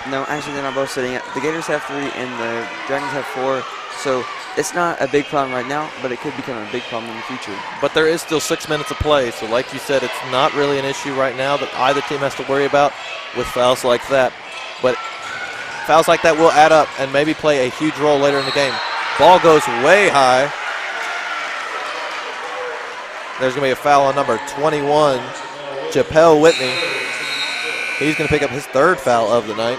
no, actually they're not both sitting at, the Gators have 3 and the Dragons have 4. So it's not a big problem right now, but it could become a big problem in the future. But there is still 6 minutes of play, so like you said, it's not really an issue right now that either team has to worry about with fouls like that. But fouls like that will add up and maybe play a huge role later in the game. Ball goes way high. There's going to be a foul on number 21, Chappelle Whitney. He's going to pick up his 3rd foul of the night.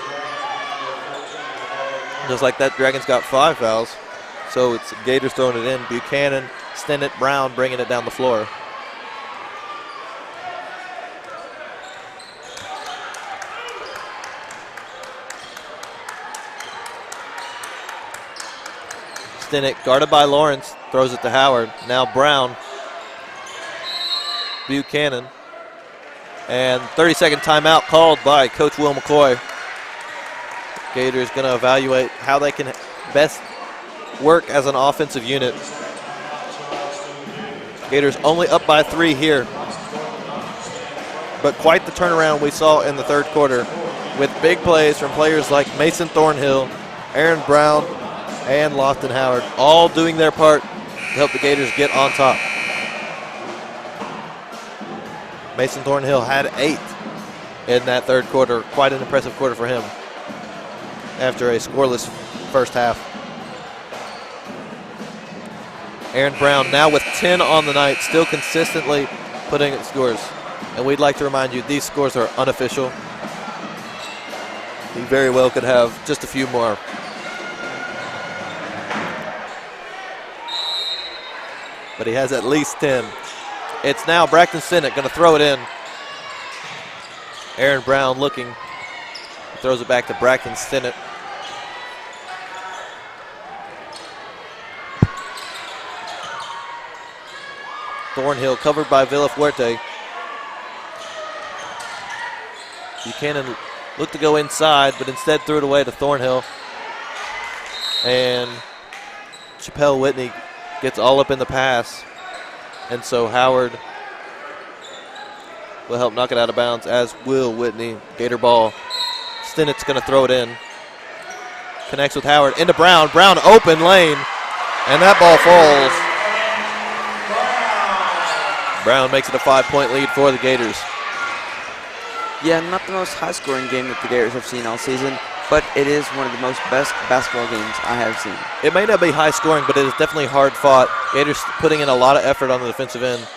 Just like that, Dragons got 5 fouls. So it's Gators throwing it in. Buchanan, Stinnett, Brown bringing it down the floor. Stinnett guarded by Lawrence, throws it to Howard. Now Brown, Buchanan, and 30-second timeout called by Coach Will McCoy. Gator is going to evaluate how they can best work as an offensive unit. Gators only up by 3 here, but quite the turnaround we saw in the third quarter with big plays from players like Mason Thornhill, Aaron Brown, and Lofton Howard, all doing their part to help the Gators get on top. Mason Thornhill had 8 in that third quarter. Quite an impressive quarter for him after a scoreless first half. Aaron Brown now with 10 on the night, still consistently putting in scores. And we'd like to remind you, these scores are unofficial. He very well could have just a few more. But he has at least 10. It's now Braxton Sinnott going to throw it in. Aaron Brown looking, throws it back to Braxton Sinnott. Thornhill covered by Villafuerte. Buchanan looked to go inside, but instead threw it away to Thornhill. And Chappelle Whitney gets all up in the pass. And so Howard will help knock it out of bounds, as will Whitney. Gator ball. Stinnett's going to throw it in. Connects with Howard into Brown. Brown open lane, and that ball falls. Brown makes it a 5-point lead for the Gators. Yeah, not the most high-scoring game that the Gators have seen all season, but it is one of the most best basketball games I have seen. It may not be high-scoring, but it is definitely hard-fought. Gators putting in a lot of effort on the defensive end.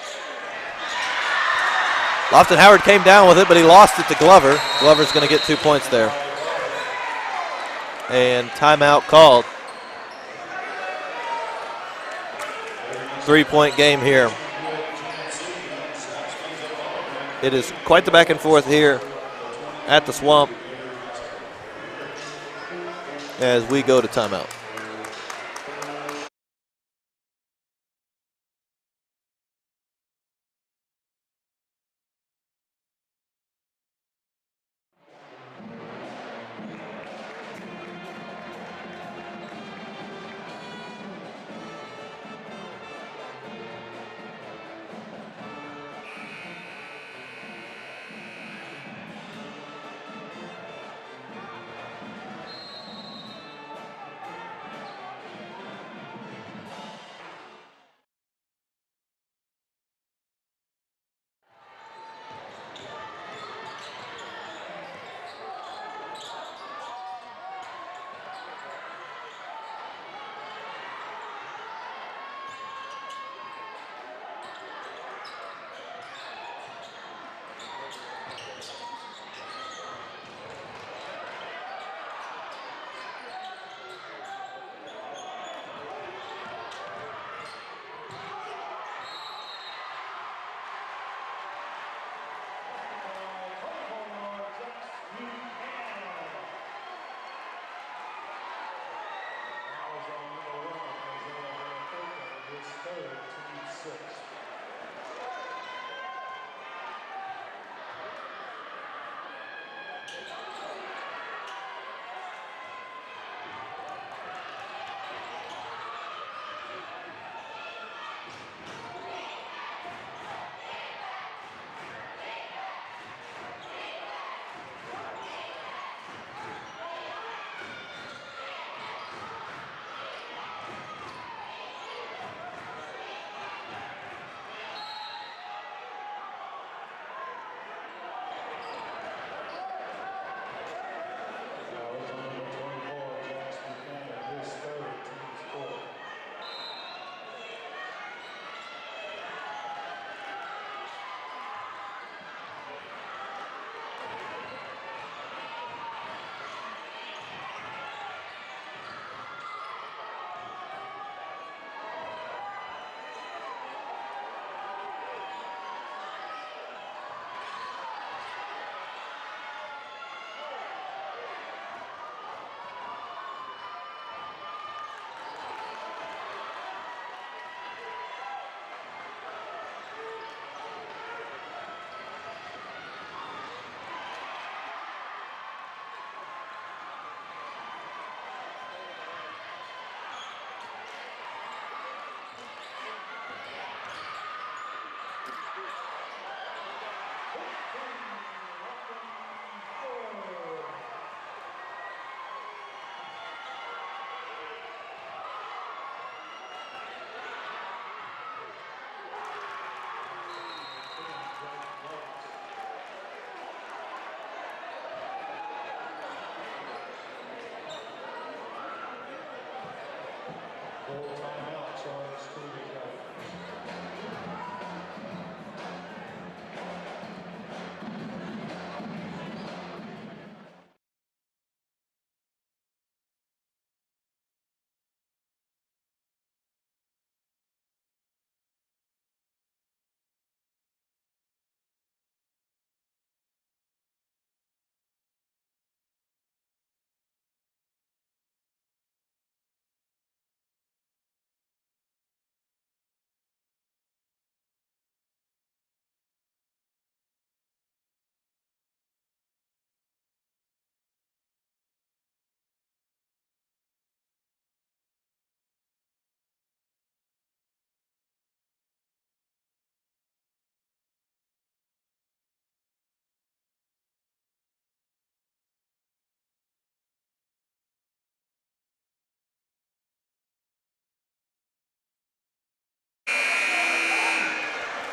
Lofton Howard came down with it, but he lost it to Glover. Glover's going to get 2 points there. And timeout called. 3-point game here. It is quite the back and forth here at the Swamp as we go to timeout.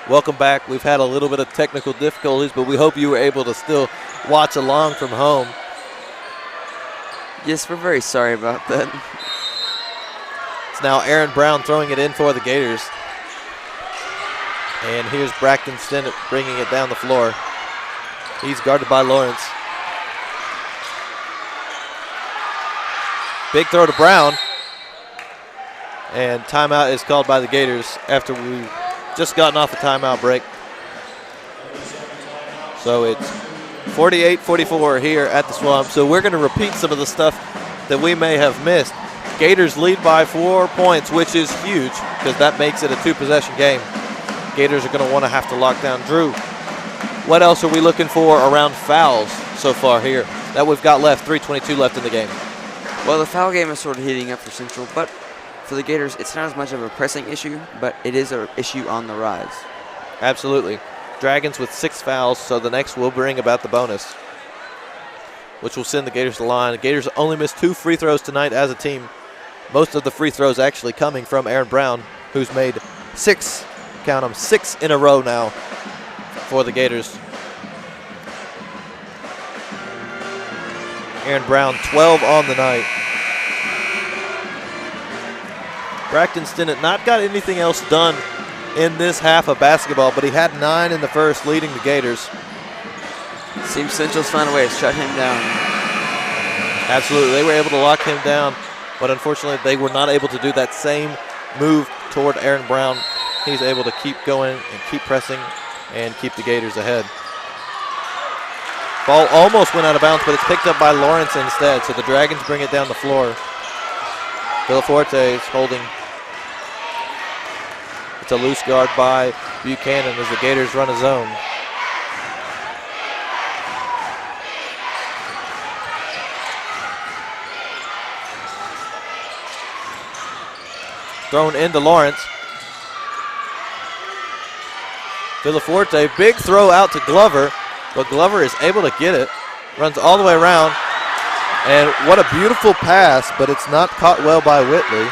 Welcome back. We've had a little bit of technical difficulties, but we hope you were able to still watch along from home. Yes, we're very sorry about that. It's now Aaron Brown throwing it in for the Gators. And here's Braxton Stinnett bringing it down the floor. He's guarded by Lawrence. Big throw to Brown. And timeout is called by the Gators after we've just gotten off a timeout break. So it's 48-44 here at the Swamp. So we're going to repeat some of the stuff that we may have missed. Gators lead by 4 points, which is huge because that makes it a 2-possession game. Gators are going to want to have to lock down Drew. What else are we looking for around fouls so far here that we've got left? 3:22 left in the game. Well, the foul game is sort of heating up for Central, but for the Gators, it's not as much of a pressing issue, but it is an issue on the rise. Absolutely. Dragons with 6 fouls, so the next will bring about the bonus, which will send the Gators to the line. The Gators only missed 2 free throws tonight as a team. Most of the free throws actually coming from Aaron Brown, who's made 6, count them, 6 in a row now for the Gators. Aaron Brown, 12 on the night. Braxton Stinnett not got anything else done in this half of basketball, but he had 9 in the first, leading the Gators. Seems Central's found a way to shut him down. Absolutely, they were able to lock him down, but unfortunately they were not able to do that same move toward Aaron Brown. He's able to keep going and keep pressing and keep the Gators ahead. Ball almost went out of bounds, but it's picked up by Lawrence instead, so the Dragons bring it down the floor. Villaforte is holding. It's a loose guard by Buchanan as the Gators run a zone. Thrown into Lawrence. Villaforte, big throw out to Glover, but Glover is able to get it. Runs all the way around. And what a beautiful pass, but it's not caught well by Whitley.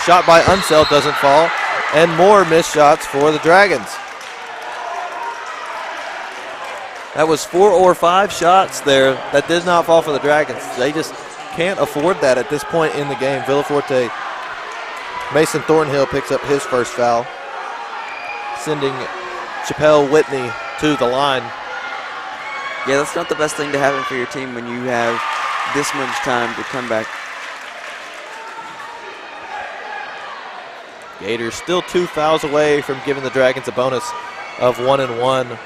Shot by Unseld doesn't fall. And more missed shots for the Dragons. That was 4 or 5 shots there that did not fall for the Dragons. They just can't afford that at this point in the game. Villaforte, Mason Thornhill picks up his first foul, sending Chappelle Whitney to the line. Yeah, that's not the best thing to happen for your team when you have this much time to come back. Gators still 2 fouls away from giving the Dragons a bonus of 1 and 1,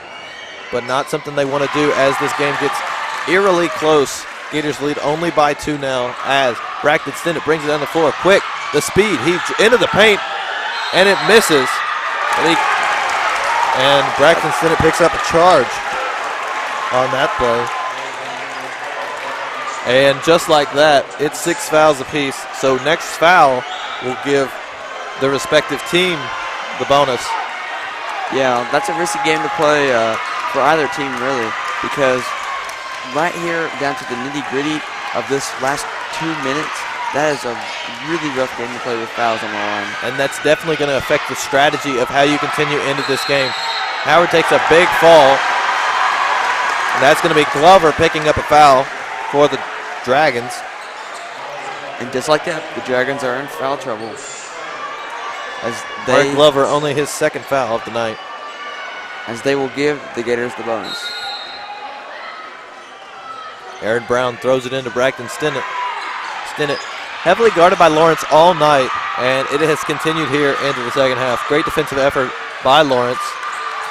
but not something they want to do as this game gets eerily close. Gators lead only by 2 now as Braxton Stinnett brings it down the floor. Quick, the speed, he's into the paint, and it misses. And Braxton Stinnett picks up a charge on that play. And just like that, it's 6 fouls apiece. So next foul will give the respective team the bonus. Yeah, that's a risky game to play for either team, really, because right here down to the nitty-gritty of this last 2 minutes, that is a really rough game to play with fouls on the line. And that's definitely going to affect the strategy of how you continue into this game. Howard takes a big fall. And that's going to be Glover picking up a foul for the Dragons. And just like that, the Dragons are in foul trouble. As Mark they, Glover, only his second foul of the night. as they will give the Gators the bonus. Aaron Brown throws it into Braxton Stinnett. Stinnett heavily guarded by Lawrence all night, and it has continued here into the second half. Great defensive effort by Lawrence,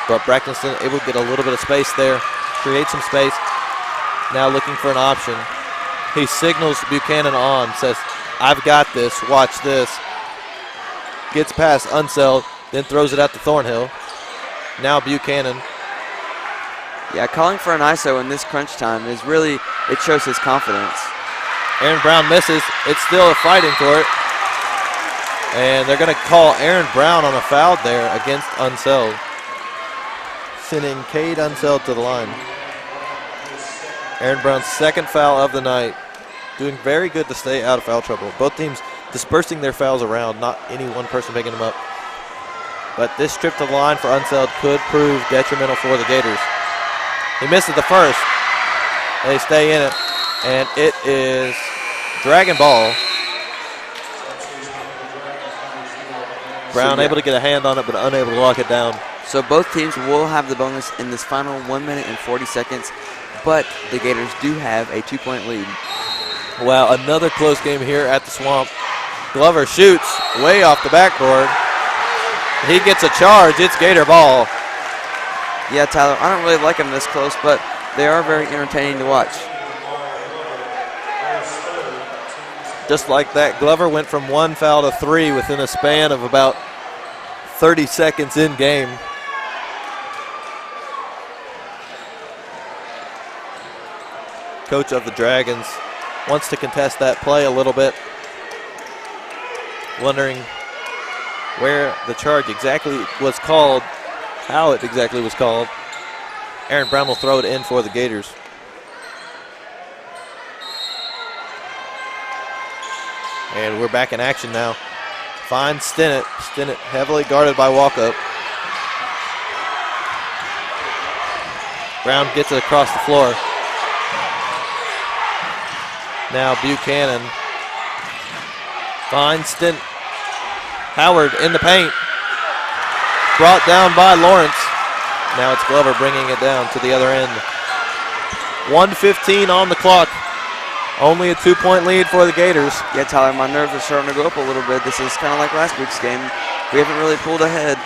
but Braxton Stinnett able to get a little bit of space there, create some space. Now looking for an option. He signals Buchanan on, says, I've got this, watch this. Gets past Unseld, then throws it out to Thornhill. Now Buchanan. Yeah, calling for an ISO in this crunch time is really, it shows his confidence. Aaron Brown misses. It's still fighting for it. And they're going to call Aaron Brown on a foul there against Unseld, sending Cade Unseld to the line. Aaron Brown's second foul of the night. Doing very good to stay out of foul trouble. Both teams dispersing their fouls around, not any one person picking them up. But this trip to the line for Unseld could prove detrimental for the Gators. He misses the first. They stay in it. And it is Dragon Ball. Brown able to get a hand on it, but unable to lock it down. So both teams will have the bonus in this final 1 minute and 40 seconds, but the Gators do have a 2-point lead. Wow, another close game here at the Swamp. Glover shoots way off the backboard. He gets a charge. It's Gator ball. Yeah, Tyler, I don't really like them this close, but they are very entertaining to watch. Just like that, Glover went from 1 foul to 3 within a span of about 30 seconds in game. Coach of the Dragons wants to contest that play a little bit, wondering where the charge exactly was called, how it exactly was called. Aaron Brown will throw it in for the Gators. And we're back in action now. Finds Stinnett. Stinnett heavily guarded by Walkup. Brown gets it across the floor. Now Buchanan finds Stinnett. Howard in the paint. Brought down by Lawrence. Now it's Glover bringing it down to the other end. 1:15 on the clock. Only a 2-point lead for the Gators. Yeah, Tyler, my nerves are starting to go up a little bit. This is kind of like last week's game. We haven't really pulled ahead.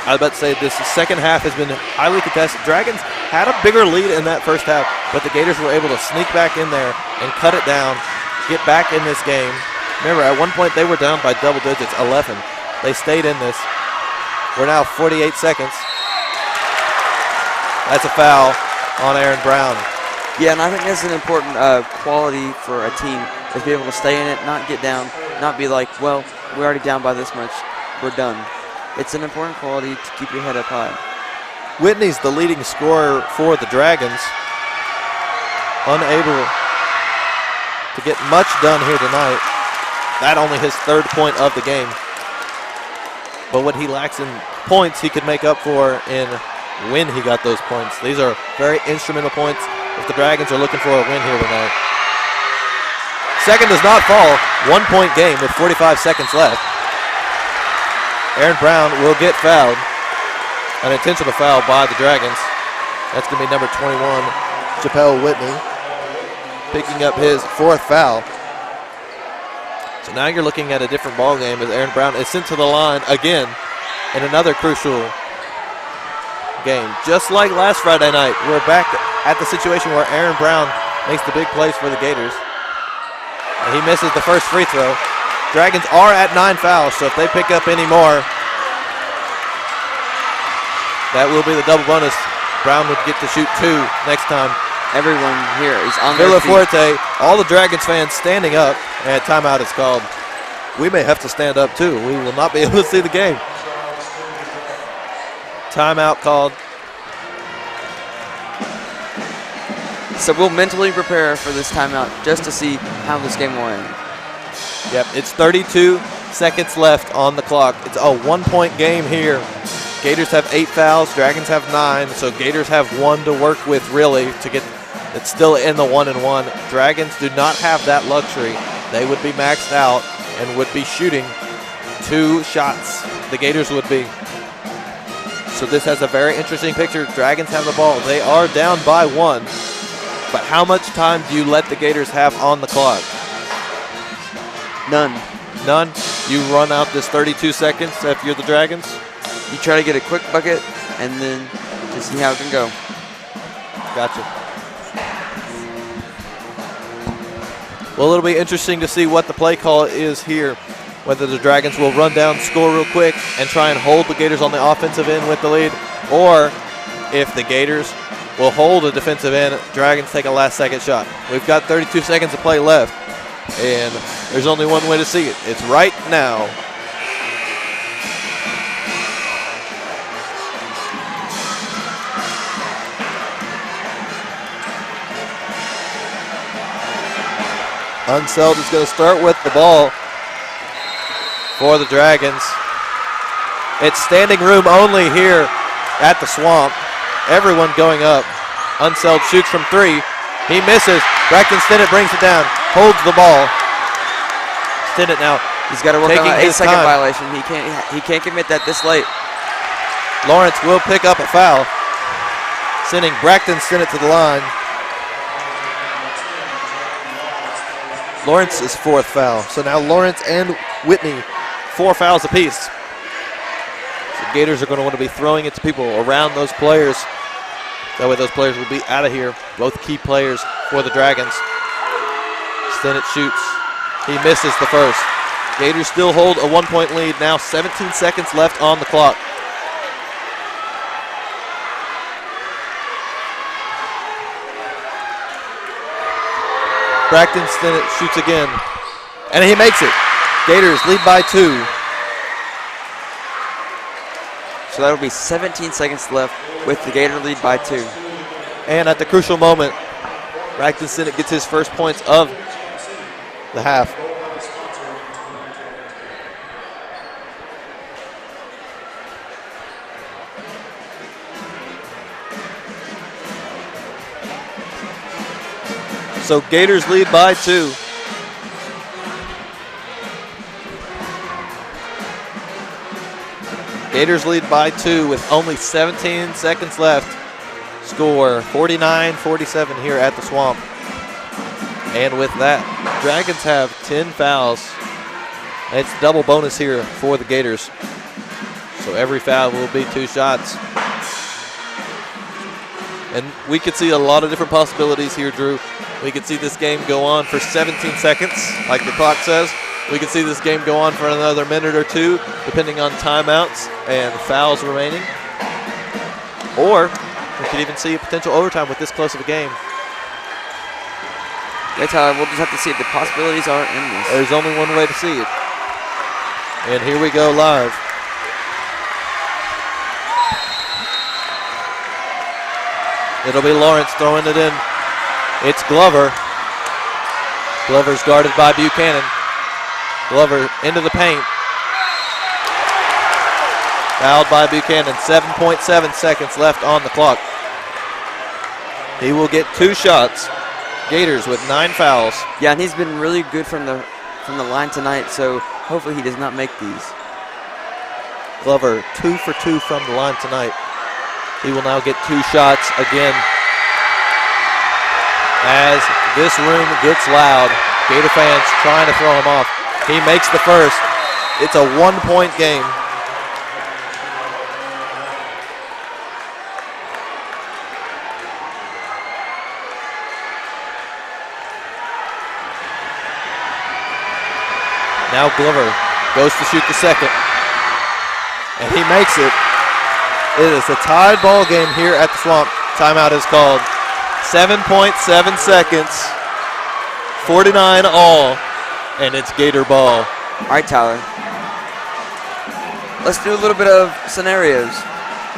I was about to say this second half has been highly contested. Dragons had a bigger lead in that first half, but the Gators were able to sneak back in there and cut it down, get back in this game. Remember, at one point they were down by double digits, 11. They stayed in this. We're now 48 seconds. That's a foul on Aaron Brown. Yeah, and I think that's an important quality for a team, is be able to stay in it, not get down, not be like, well, we're already down by this much, we're done. It's an important quality to keep your head up high. Whitney's the leading scorer for the Dragons. Unable to get much done here tonight. That only his 3rd point of the game. But what he lacks in points, he could make up for in when he got those points. These are very instrumental points if the Dragons are looking for a win here tonight. Second does not fall. 1-point game with 45 seconds left. Aaron Brown will get fouled. An intentional foul by the Dragons. That's going to be number 21, Chappelle Whitney, picking up his 4th foul. So now you're looking at a different ball game as Aaron Brown is sent to the line again in another crucial game. Just like last Friday night, we're back at the situation where Aaron Brown makes the big plays for the Gators. And he misses the first free throw. Dragons are at 9 fouls, so if they pick up any more, that will be the double bonus. Brown would get to shoot 2 next time. Everyone here is on their feet. Villaforte, all the Dragons fans standing up, and timeout is called. We may have to stand up too. We will not be able to see the game. Timeout called. So we'll mentally prepare for this timeout just to see how this game will end. Yep, it's 32 seconds left on the clock. It's a 1-point game here. Gators have 8 fouls, Dragons have 9, so Gators have 1 to work with really to get. It's still in the 1-and-1. Dragons do not have that luxury. they would be maxed out and would be shooting 2 shots. The Gators would be. So this has a very interesting picture. Dragons have the ball. They are down by 1. But how much time do you let the Gators have on the clock? None. None? You run out this 32 seconds if you're the Dragons? You try to get a quick bucket and then to see how it can go. Gotcha. Well, it'll be interesting to see what the play call is here. Whether the Dragons will run down, score real quick, and try and hold the Gators on the offensive end with the lead, or if the Gators will hold a defensive end, Dragons take a last-second shot. We've got 32 seconds to play left, and there's only one way to see it. It's right now. Unseld is going to start with the ball for the Dragons. It's standing room only here at the Swamp. Everyone going up. Unseld shoots from 3. He misses. Braxton Stinnett brings it down. Holds the ball. Stinnett now. He's got to work on taking an his 8-second time. violation. He can't commit that this late. Lawrence will pick up a foul, sending Braxton Stinnett to the line. Lawrence's 4th foul. So now Lawrence and Whitney, 4 fouls apiece. So Gators are going to want to be throwing it to people around those players. That way those players will be out of here. Both key players for the Dragons. Stinnett shoots. He misses the first. Gators still hold a 1-point lead. Now 17 seconds left on the clock. Braxton Stinnett shoots again, and he makes it. Gators lead by 2. So that'll be 17 seconds left with the Gator lead by 2. And at the crucial moment, Braxton Stinnett gets his first points of the half. So Gators lead by 2. Gators lead by 2 with only 17 seconds left. Score 49-47 here at the Swamp. And with that, Dragons have 10 fouls. It's double bonus here for the Gators. So every foul will be 2 shots. And we could see a lot of different possibilities here, Drew. We could see this game go on for 17 seconds, like the clock says. We could see this game go on for another minute or 2, depending on timeouts and fouls remaining. Or we could even see a potential overtime with this close of a game. That's how we'll just have to see if the possibilities are endless. There's only one way to see it. And here we go live. It'll be Lawrence throwing it in. It's Glover. Glover's guarded by Buchanan. Glover into the paint. Fouled by Buchanan. 7.7 seconds left on the clock. He will get 2 shots. Gators with 9 fouls. Yeah, and he's been really good from the line tonight, so hopefully he does not make these. Glover 2 for 2 from the line tonight. He will now get 2 shots again. As this room gets loud, Gator fans trying to throw him off. He makes the first. It's a 1-point game. Now Glover goes to shoot the second. And he makes it. It is a tied ball game here at the Swamp. Timeout is called. 7.7 seconds. 49 all. And it's Gator ball. All right, Tyler. Let's do a little bit of scenarios.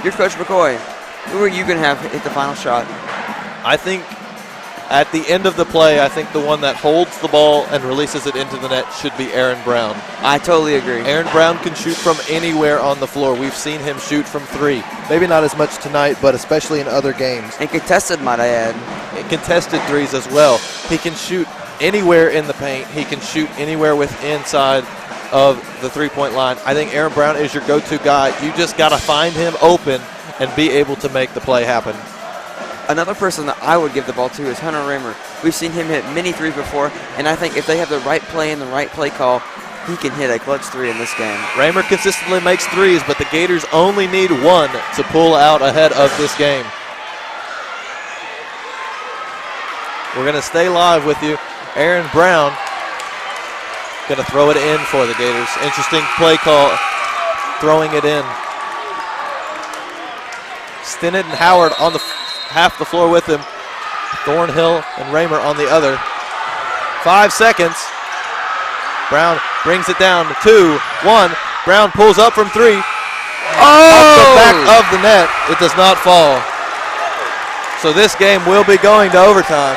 You're Coach McCoy. Who are you going to have hit the final shot? I think at the end of the play, I think the one that holds the ball and releases it into the net should be Aaron Brown. I totally agree. Aaron Brown can shoot from anywhere on the floor. We've seen him shoot from 3. Maybe not as much tonight, but especially in other games. And contested, might I add. Contested threes as well. He can shoot anywhere in the paint. He can shoot anywhere inside of the three-point line. I think Aaron Brown is your go-to guy. You just got to find him open and be able to make the play happen. Another person that I would give the ball to is Hunter Raymer. We've seen him hit many threes before, and I think if they have the right play and the right play call, he can hit a clutch three in this game. Raymer consistently makes threes, but the Gators only need one to pull out ahead of this game. We're going to stay live with you. Aaron Brown going to throw it in for the Gators. Interesting play call, throwing it in. Stinnett and Howard on the half the floor with him. Thornhill and Raymer on the other. 5 seconds. Brown brings it down to 2-1. Brown pulls up from 3. Off the back of the net. It does not fall. So this game will be going to overtime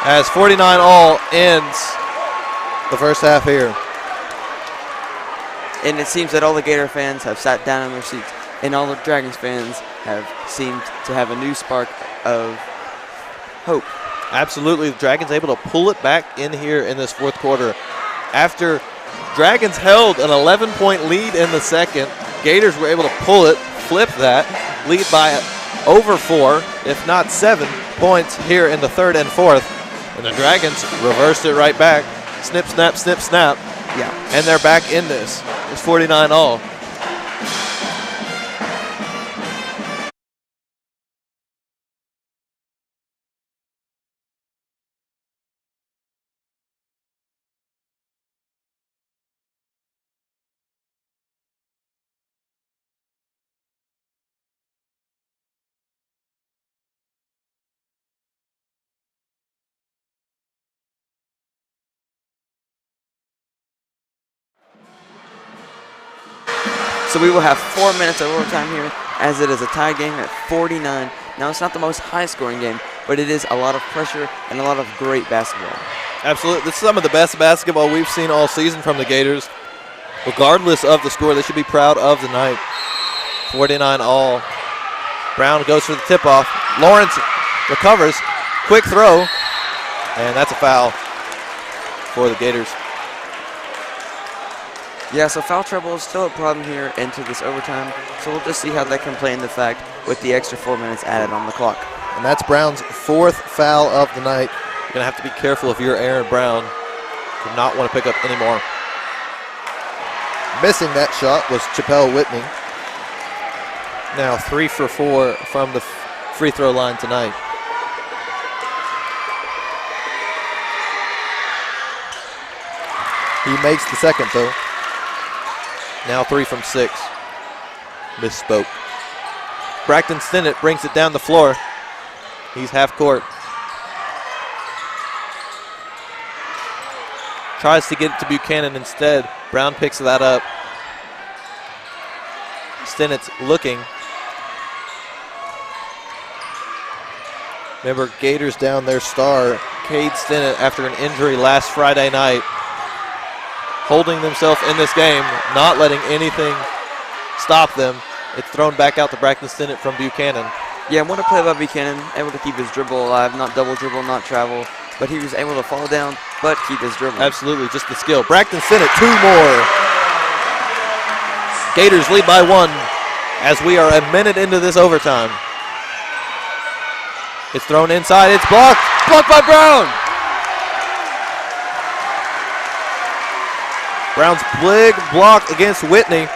as 49-all ends the first half here. And it seems that all the Gator fans have sat down in their seats, and all the Dragons fans have seemed to have a new spark of hope. Absolutely, the Dragons able to pull it back in here in this fourth quarter. After Dragons held an 11-point lead in the second, Gators were able to pull it, flip that, lead by over 4, if not 7 points here in the third and fourth. And the Dragons reversed it right back. Snip, snap, snip, snap. Yeah. And they're back in this. It's 49-all. So we will have 4 minutes of overtime here, as it is a tie game at 49. Now, it's not the most high-scoring game, but it is a lot of pressure and a lot of great basketball. Absolutely. This is some of the best basketball we've seen all season from the Gators. Regardless of the score, they should be proud of the night. 49-all. Brown goes for the tip-off. Lawrence recovers. Quick throw. And that's a foul for the Gators. Yeah, so foul trouble is still a problem here into this overtime. So we'll just see how that can play into effect with the extra 4 minutes added on the clock. And that's Brown's 4th foul of the night. You're going to have to be careful if you're Aaron Brown. Do not want to pick up any more. Missing that shot was Chappelle Whitney. Now 3 for 4 from the free throw line tonight. He makes the second though. Now 3 from 6. Misspoke. Braxton Stinnett brings it down the floor. He's half court. Tries to get it to Buchanan instead. Brown picks that up. Stinnett's looking. Remember, Gators down their star, Cade Stinnett, after an injury last Friday night. Holding themselves in this game, not letting anything stop them. It's thrown back out to Braxton Stinnett from Buchanan. Yeah, what a play by Buchanan, able to keep his dribble alive, not double dribble, not travel, but he was able to fall down, but keep his dribble. Absolutely, just the skill. Braxton Stinnett, 2 more. Gators lead by 1 as we are a minute into this overtime. It's thrown inside, it's blocked. Blocked by Brown. Brown's big block against Whitney.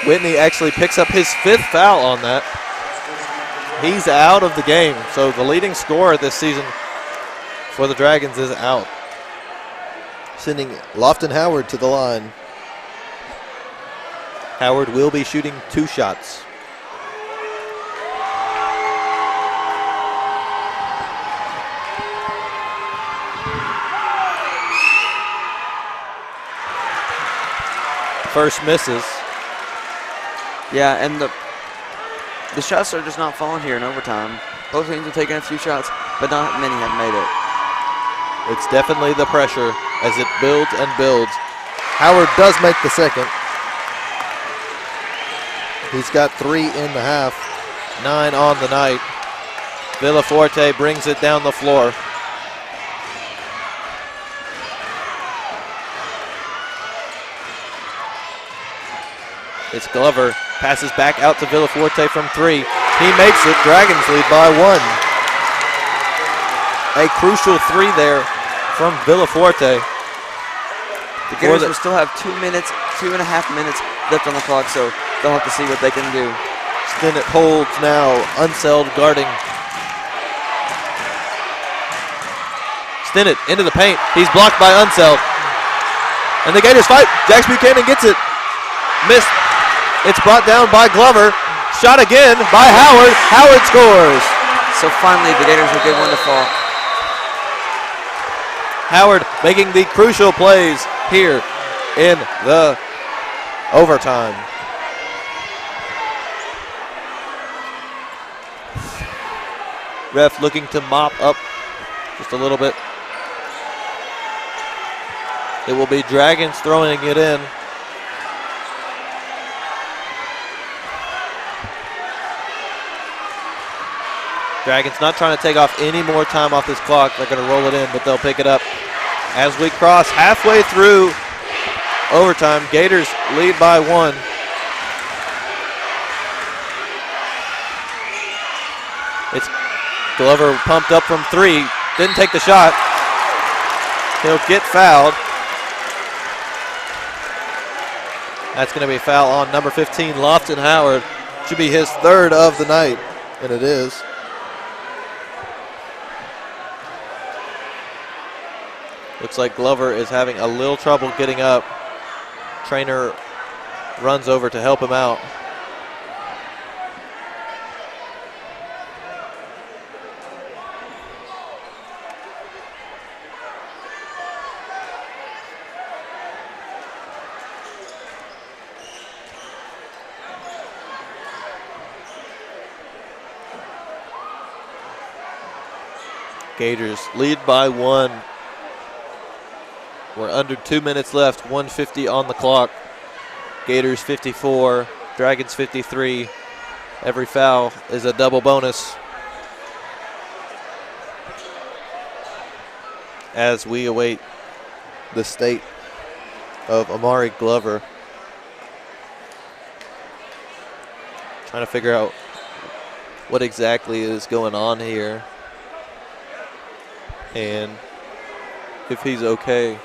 Whitney actually picks up his 5th foul on that. He's out of the game, so the leading scorer this season for the Dragons is out. Sending Lofton Howard to the line. Howard will be shooting 2 shots. First misses. Yeah, and the shots are just not falling here in overtime. Both teams have taken a few shots, but not many have made it. It's definitely the pressure as it builds and builds. Howard does make the second. He's got 3 in the half. 9 on the night. Villaforte brings it down the floor. It's Glover, passes back out to Villaforte from 3. He makes it. Dragons lead by 1. A crucial 3 there from Villaforte. The Gators will still have 2.5 minutes left on the clock, so they'll have to see what they can do. Stinnett holds now, Unseld guarding. Stinnett into the paint. He's blocked by Unseld. And the Gators fight. Jax Buchanan gets it. Missed. It's brought down by Glover. Shot again by Howard. Howard scores. So finally, the Gators will get one to fall. Howard making the crucial plays here in the overtime. Ref looking to mop up just a little bit. It will be Dragons throwing it in. Dragons not trying to take off any more time off this clock. They're going to roll it in, but they'll pick it up. As we cross halfway through overtime, Gators lead by 1. It's Glover pumped up from 3. Didn't take the shot. He'll get fouled. That's going to be a foul on number 15, Lofton Howard. Should be his 3rd of the night, and it is. Looks like Glover is having a little trouble getting up. Trainer runs over to help him out. Gators lead by 1. We're under 2 minutes left, 1:50 on the clock. Gators 54, Dragons 53. Every foul is a double bonus. As we await the state of Amari Glover. Trying to figure out what exactly is going on here and if he's okay.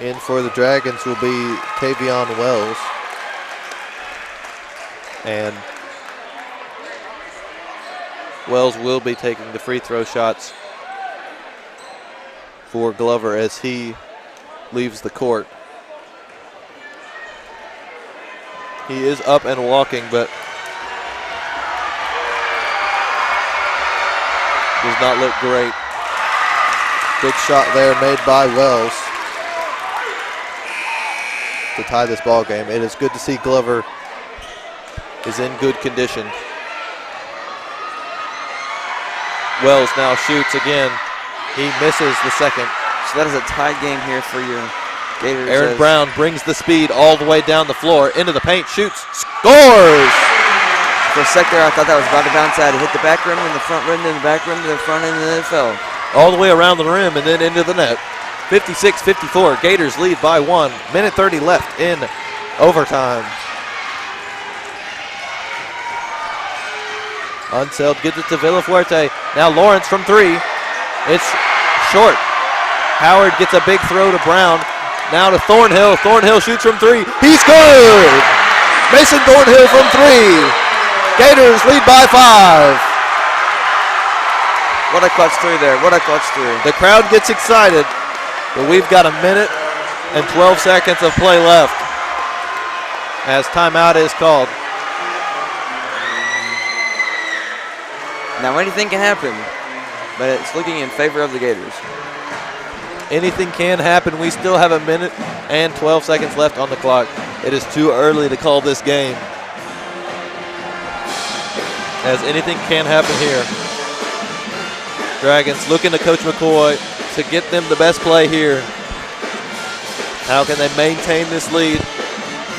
In for the Dragons will be Tavion Wells. And Wells will be taking the free throw shots for Glover as he leaves the court. He is up and walking, but does not look great. Big shot there made by Wells to tie this ball game. It is good to see Glover is in good condition. Wells now shoots again. He misses the second. So that is a tied game here for your Gators. Aaron Brown brings the speed all the way down the floor, into the paint, shoots, scores! For a sec there, I thought that was about to bounce out. It hit the back rim, then the front rim, then the back rim, then the front end, and then it fell. All the way around the rim and then into the net. 56-54, Gators lead by 1. Minute 30 left in overtime. Unseld gets it to Villafuerte. Now Lawrence from 3. It's short. Howard gets a big throw to Brown. Now to Thornhill. Thornhill shoots from 3. He's good! Mason Thornhill from 3. Gators lead by 5. What a clutch 3 there. What a clutch 3. The crowd gets excited, but we've got a minute and 12 seconds of play left as timeout is called. Now anything can happen, but it's looking in favor of the Gators. Anything can happen. We still have a minute and 12 seconds left on the clock. It is too early to call this game, as anything can happen here. Dragons looking to Coach McCoy to get them the best play here. How can they maintain this lead?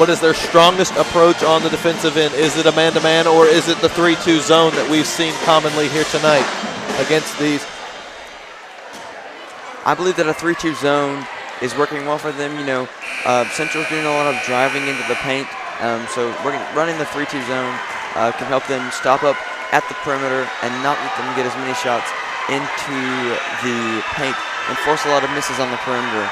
What is their strongest approach on the defensive end? Is it a man-to-man, or is it the 3-2 zone that we've seen commonly here tonight against these? I believe that a 3-2 zone is working well for them. Central's doing a lot of driving into the paint, so running the 3-2 zone can help them stop up at the perimeter and not let them get as many shots into the paint and force a lot of misses on the perimeter.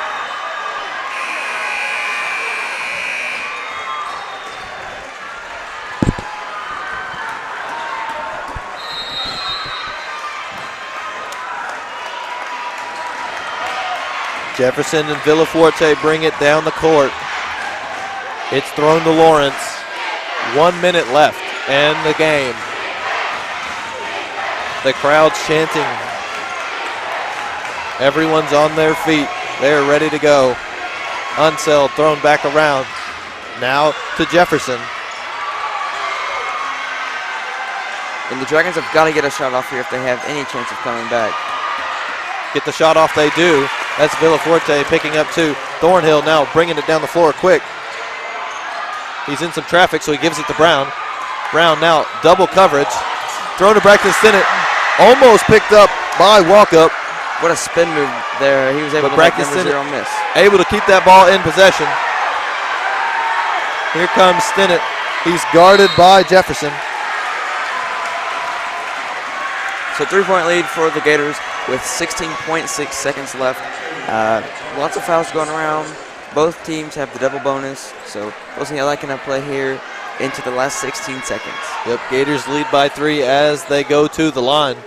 Jefferson and Villaforte bring it down the court. It's thrown to Lawrence. 1 minute left in the game. The crowd's chanting. Everyone's on their feet. They're ready to go. Unseld thrown back around. Now to Jefferson. And the Dragons have got to get a shot off here if they have any chance of coming back. Get the shot off, they do. That's Villaforte picking up two. Thornhill now bringing it down the floor quick. He's in some traffic, so he gives it to Brown. Brown now double coverage. Thrown to Braxton Stinnett. Almost picked up by Walkup. What a spin move there. He was able to make number 0 miss. Able to keep that ball in possession. Here comes Stinnett. He's guarded by Jefferson. So 3-point lead for the Gators with 16.6 seconds left. Lots of fouls going around. Both teams have the double bonus, so we'll see how that can play here into the last 16 seconds. Yep, Gators lead by 3 as they go to the line.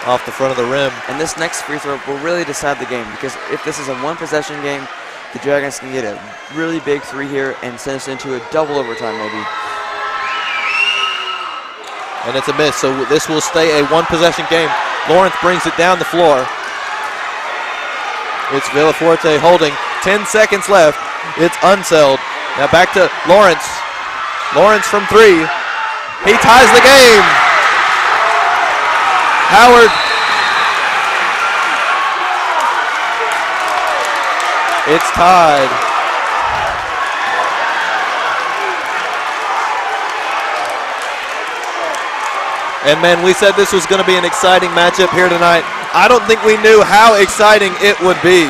Off the front of the rim. And this next free throw will really decide the game, because if this is a one-possession game, the Dragons can get a really big three here and send us into a double overtime maybe. And it's a miss, so this will stay a one-possession game. Lawrence brings it down the floor. It's Villaforte holding. 10 seconds left. It's Unseld. Now back to Lawrence. Lawrence from 3. He ties the game. Howard. It's tied. And man, we said this was going to be an exciting matchup here tonight. I don't think we knew how exciting it would be.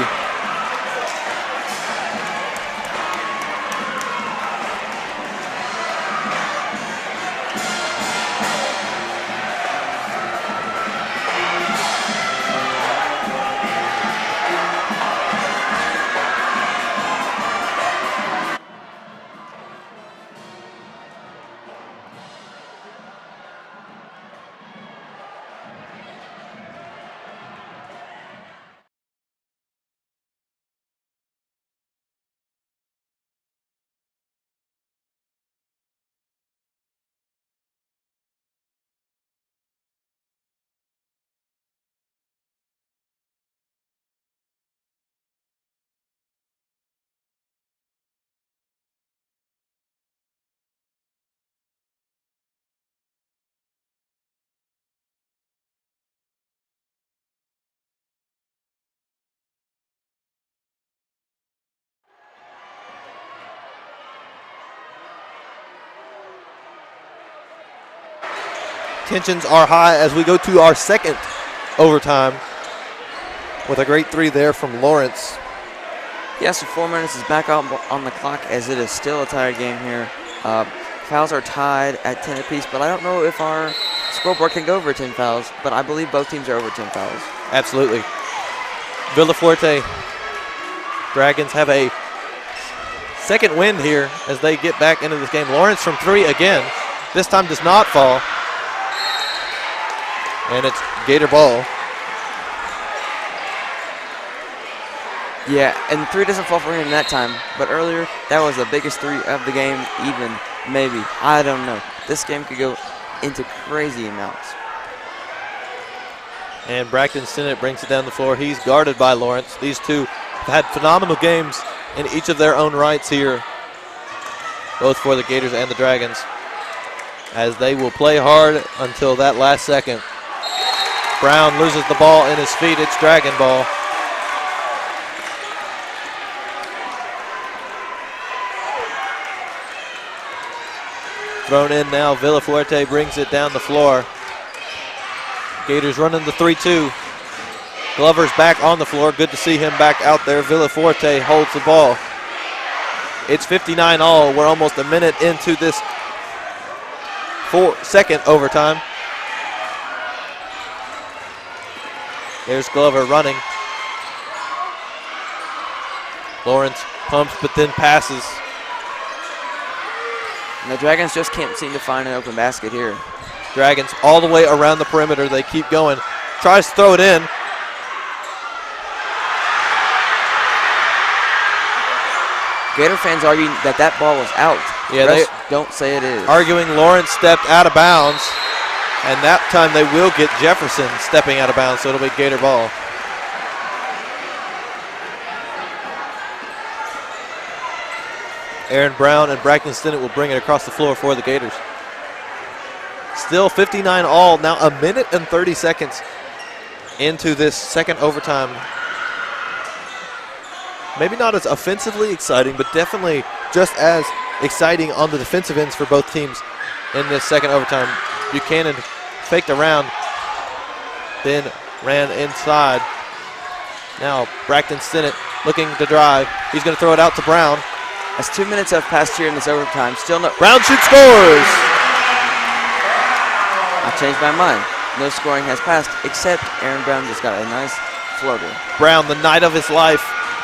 Tensions are high as we go to our second overtime with a great 3 there from Lawrence. Yeah, so 4 minutes is back out on the clock as it is still a tied game here. Fouls are tied at 10 apiece, but I don't know if our scoreboard can go over 10 fouls, but I believe both teams are over 10 fouls. Absolutely. Villaforte Dragons have a second win here as they get back into this game. Lawrence from 3 again. This time does not fall. And it's Gator ball. Yeah, and 3 doesn't fall for him that time. But earlier, that was the biggest 3 of the game, even, maybe. I don't know. This game could go into crazy amounts. And Braxton Stinnett brings it down the floor. He's guarded by Lawrence. These two have had phenomenal games in each of their own rights here, both for the Gators and the Dragons, as they will play hard until that last second. Brown loses the ball in his feet. It's Dragon ball. Thrown in now. Villafuerte brings it down the floor. Gators running the 3-2. Glover's back on the floor. Good to see him back out there. Villafuerte holds the ball. It's 59 all. We're almost a minute into this second overtime. There's Glover running. Lawrence pumps but then passes. And the Dragons just can't seem to find an open basket here. Dragons all the way around the perimeter. They keep going. Tries to throw it in. Gator fans arguing that ball was out. Yeah, Refs don't say it is. Arguing Lawrence stepped out of bounds, and that time they will get Jefferson stepping out of bounds, so it'll be Gator ball. Aaron Brown and Braxton Stinnett will bring it across the floor for the Gators. Still 59 all, now a minute and 30 seconds into this second overtime. Maybe not as offensively exciting, but definitely just as exciting on the defensive ends for both teams in this second overtime. Buchanan faked around, then ran inside. Now Braxton Stinnett looking to drive. He's going to throw it out to Brown. As 2 minutes have passed here in this overtime, still no. Brown shoots, scores! I changed my mind. No scoring has passed, except Aaron Brown just got a nice floater. Brown, the night of his life,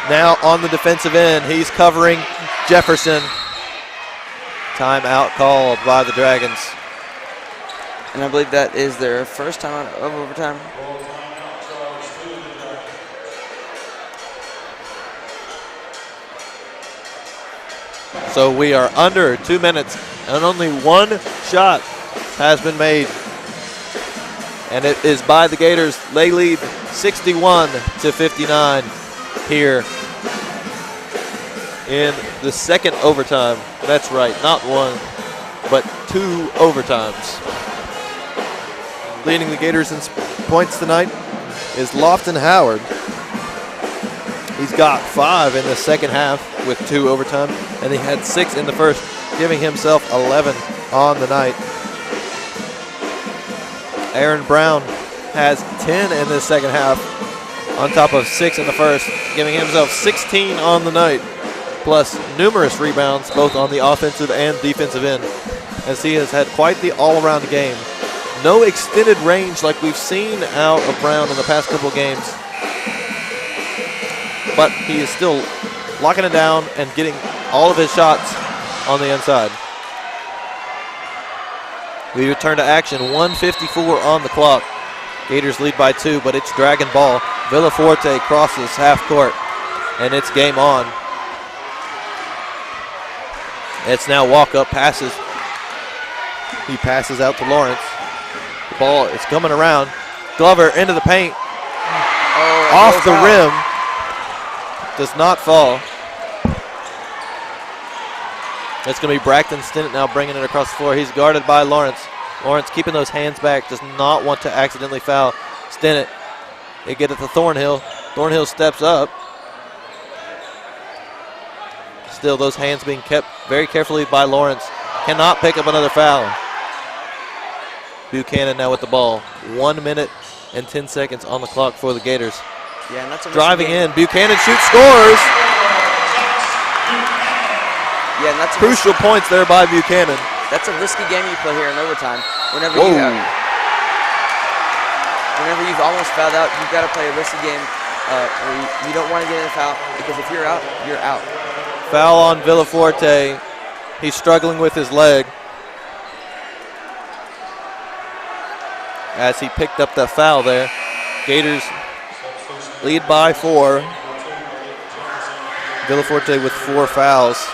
now on the defensive end. He's covering Jefferson. Timeout called by the Dragons. And I believe that is their first time out of overtime. So we are under 2 minutes, and only one shot has been made. And it is by the Gators. They lead 61-59 here in the second overtime. That's right, not one, but 2 overtimes. Leading the Gators in points tonight is Lofton Howard. He's got 5 in the second half with 2 overtime, and he had 6 in the first, giving himself 11 on the night. Aaron Brown has 10 in the second half on top of 6 in the first, giving himself 16 on the night, plus numerous rebounds both on the offensive and defensive end, as he has had quite the all-around game. No extended range like we've seen out of Brown in the past couple games, but he is still locking it down and getting all of his shots on the inside. We return to action, 1:54 on the clock. Gators lead by 2, but it's Dragon ball. Villafuerte crosses half court, and it's game on. It's now walk-up passes. He passes out to Lawrence. The ball is coming around. Glover into the paint. Off the rim. Does not fall. It's going to be Braxton Stinnett now bringing it across the floor. He's guarded by Lawrence. Lawrence keeping those hands back, does not want to accidentally foul Stinnett. They get it to Thornhill. Thornhill steps up. Still, those hands being kept very carefully by Lawrence. Cannot pick up another foul. Buchanan now with the ball. 1 minute and 10 seconds on the clock for the Gators. Yeah, and that's a driving in. Buchanan shoots, scores. Yeah, and that's crucial points there by Buchanan. That's a risky game you play here in overtime. Whenever you've almost fouled out, you've got to play a risky game where you don't want to get in a foul, because if you're out, you're out. Foul on Villafuerte. He's struggling with his leg as he picked up the foul there. Gators lead by 4. Villafuerte with 4 fouls.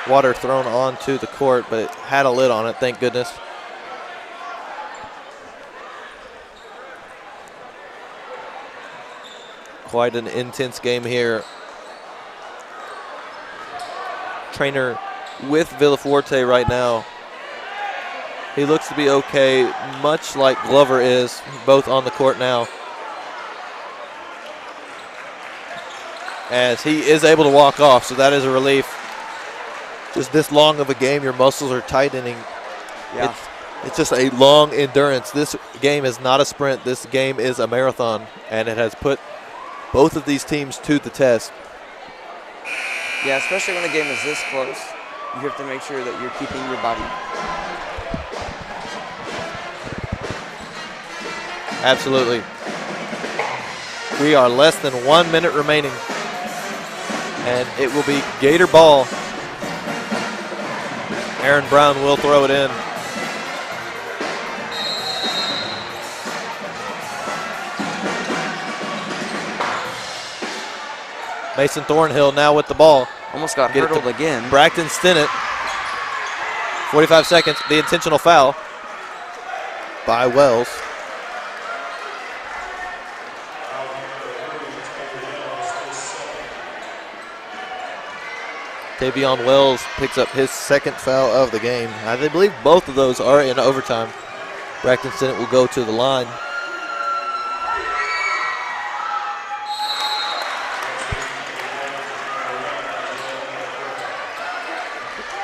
Water thrown onto the court, but it had a lid on it, thank goodness. Quite an intense game here. Trainer with Villafuerte right now. He looks to be okay, much like Glover is, both on the court now. As he is able to walk off, so that is a relief. just this long of a game, your muscles are tightening. Yeah. It's just a long endurance. This game is not a sprint. This game is a marathon, and it has put both of these teams to the test. Yeah, especially when the game is this close. You have to make sure that you're keeping your body. Absolutely. We are less than 1 minute remaining, and it will be Gator ball. Aaron Brown will throw it in. Mason Thornhill now with the ball. Almost got Get it hurdled to again. Braxton Stinnett. 45 seconds. The intentional foul by Wells. Tavion Wells picks up his second foul of the game. I believe both of those are in overtime. Braxton Stinnett will go to the line.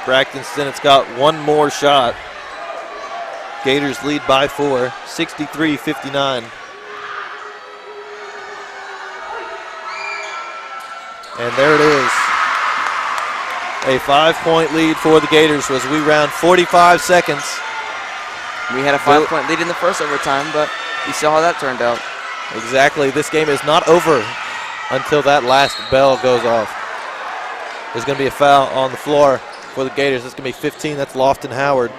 Braxton Stinnett's got one more shot. Gators lead by 4, 63-59. And there it is. A 5-point lead for the Gators as we round 45 seconds. We had a 5-point lead in the first overtime, but you saw how that turned out. Exactly. This game is not over until that last bell goes off. There's going to be a foul on the floor for the Gators. It's going to be 15. That's Lofton Howard.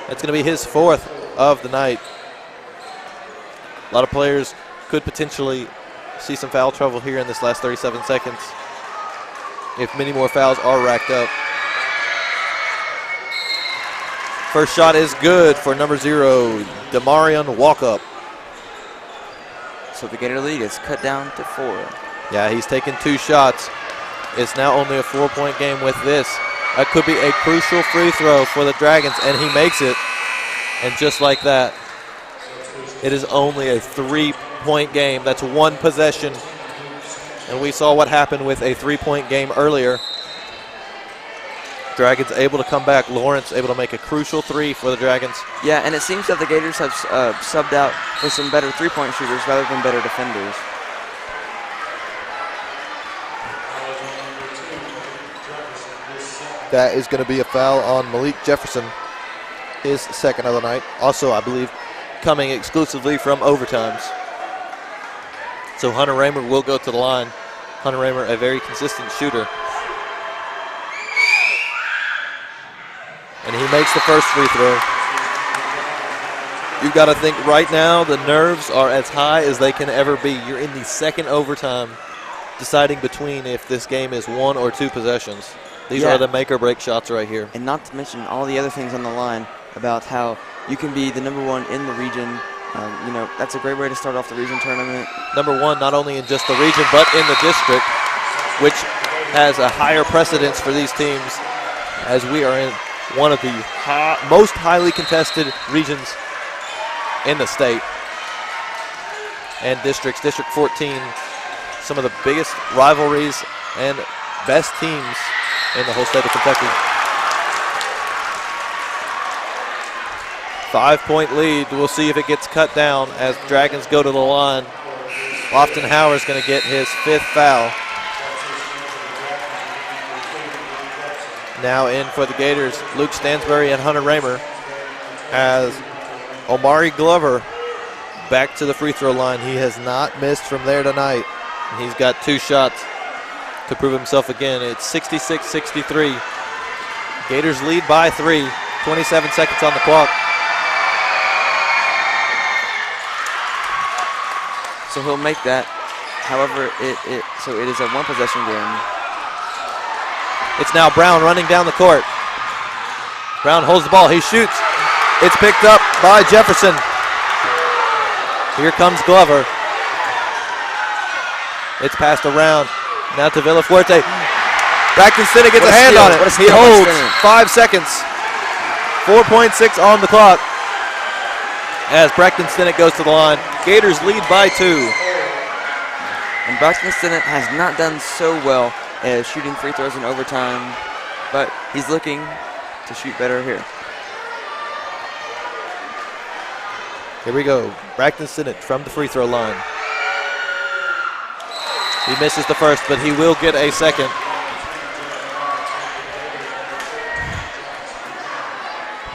That's going to be his 4th of the night. A lot of players could potentially see some foul trouble here in this last 37 seconds if many more fouls are racked up. First shot is good for number 0, Demarion Walkup. So the Gator lead is cut down to 4. Yeah, he's taken 2 shots. It's now only a 4-point game with this. That could be a crucial free throw for the Dragons, and he makes it. And just like that, it is only a 3-point game. That's one possession. And we saw what happened with a 3-point game earlier. Dragons able to come back. Lawrence able to make a crucial 3 for the Dragons. Yeah, and it seems that the Gators have subbed out for some better 3-point shooters rather than better defenders. That is going to be a foul on Malik Jefferson, his 2nd of the night. Also, I believe, coming exclusively from overtimes. So Hunter Raymer will go to the line. Hunter Raymer, a very consistent shooter. And he makes the first free throw. You've got to think right now the nerves are as high as they can ever be. You're in the 2nd overtime, deciding between if this game is 1 or 2 possessions. These are the make or break shots right here. And not to mention all the other things on the line about how you can be the number 1 in the region. You know, that's a great way to start off the region tournament. Number 1, not only in just the region, but in the district, which has a higher precedence for these teams as we are in one of the most highly contested regions in the state. And districts, District 14, some of the biggest rivalries and best teams in the whole state of Kentucky. 5-point lead. We'll see if it gets cut down as Dragons go to the line. Lofton Howard's going to get his 5th foul. Now in for the Gators, Luke Stansbury and Hunter Raymer, as Omari Glover back to the free throw line. He has not missed from there tonight. He's got 2 shots to prove himself again. It's 66-63. Gators lead by 3. 27 seconds on the clock. So he'll make that. However, so it is a 1-possession game. It's now Brown running down the court. Brown holds the ball. He shoots. It's picked up by Jefferson. Here comes Glover. It's passed around. Now to Villafuerte. Braxton Stinnett gets a hand on it. He holds 5 seconds. 4.6 on the clock as Braxton Stinnett goes to the line. Gators lead by 2. And Braxton Stinnett has not done so well as shooting free throws in overtime. but he's looking to shoot better here. Here we go. Braxton Sinnott from the free throw line. He misses the first, but he will get a second.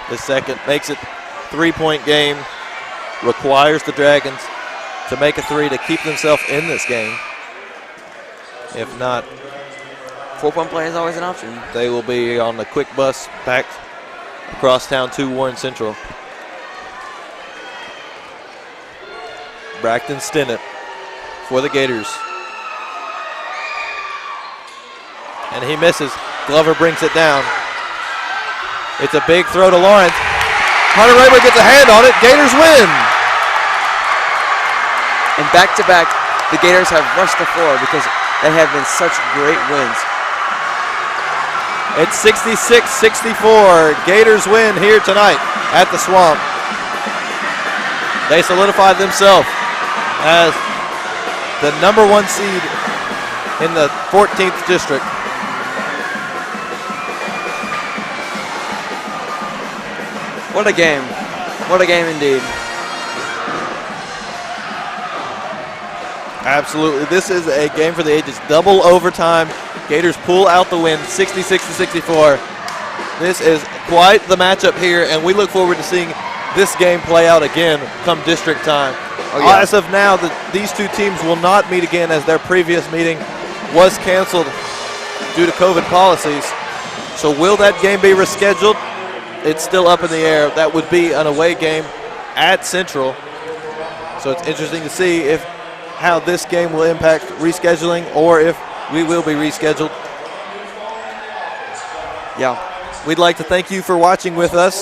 The second makes it 3-point game. Requires the Dragons to make a three to keep themselves in this game. If not, 4-point play is always an option. they will be on the quick bus back across town to Warren Central. Braxton Stinnett for the Gators. And he misses. Glover brings it down. It's a big throw to Lawrence. Hunter Rayboy gets a hand on it. Gators win. And back-to-back, the Gators have rushed the floor because they have been such great wins. It's 66-64. Gators win here tonight at the Swamp. They solidified themselves as the number 1 seed in the 14th district. What a game. What a game indeed. Absolutely. This is a game for the ages. Double overtime. Gators pull out the win, 66-64. This is quite the matchup here, and we look forward to seeing this game play out again come district time. Oh, yeah. As of now, these two teams will not meet again as their previous meeting was canceled due to COVID policies. So will that game be rescheduled? It's still up in the air. That would be an away game at Central. So it's interesting to see how this game will impact rescheduling or if we will be rescheduled. Yeah. We'd like to thank you for watching with us.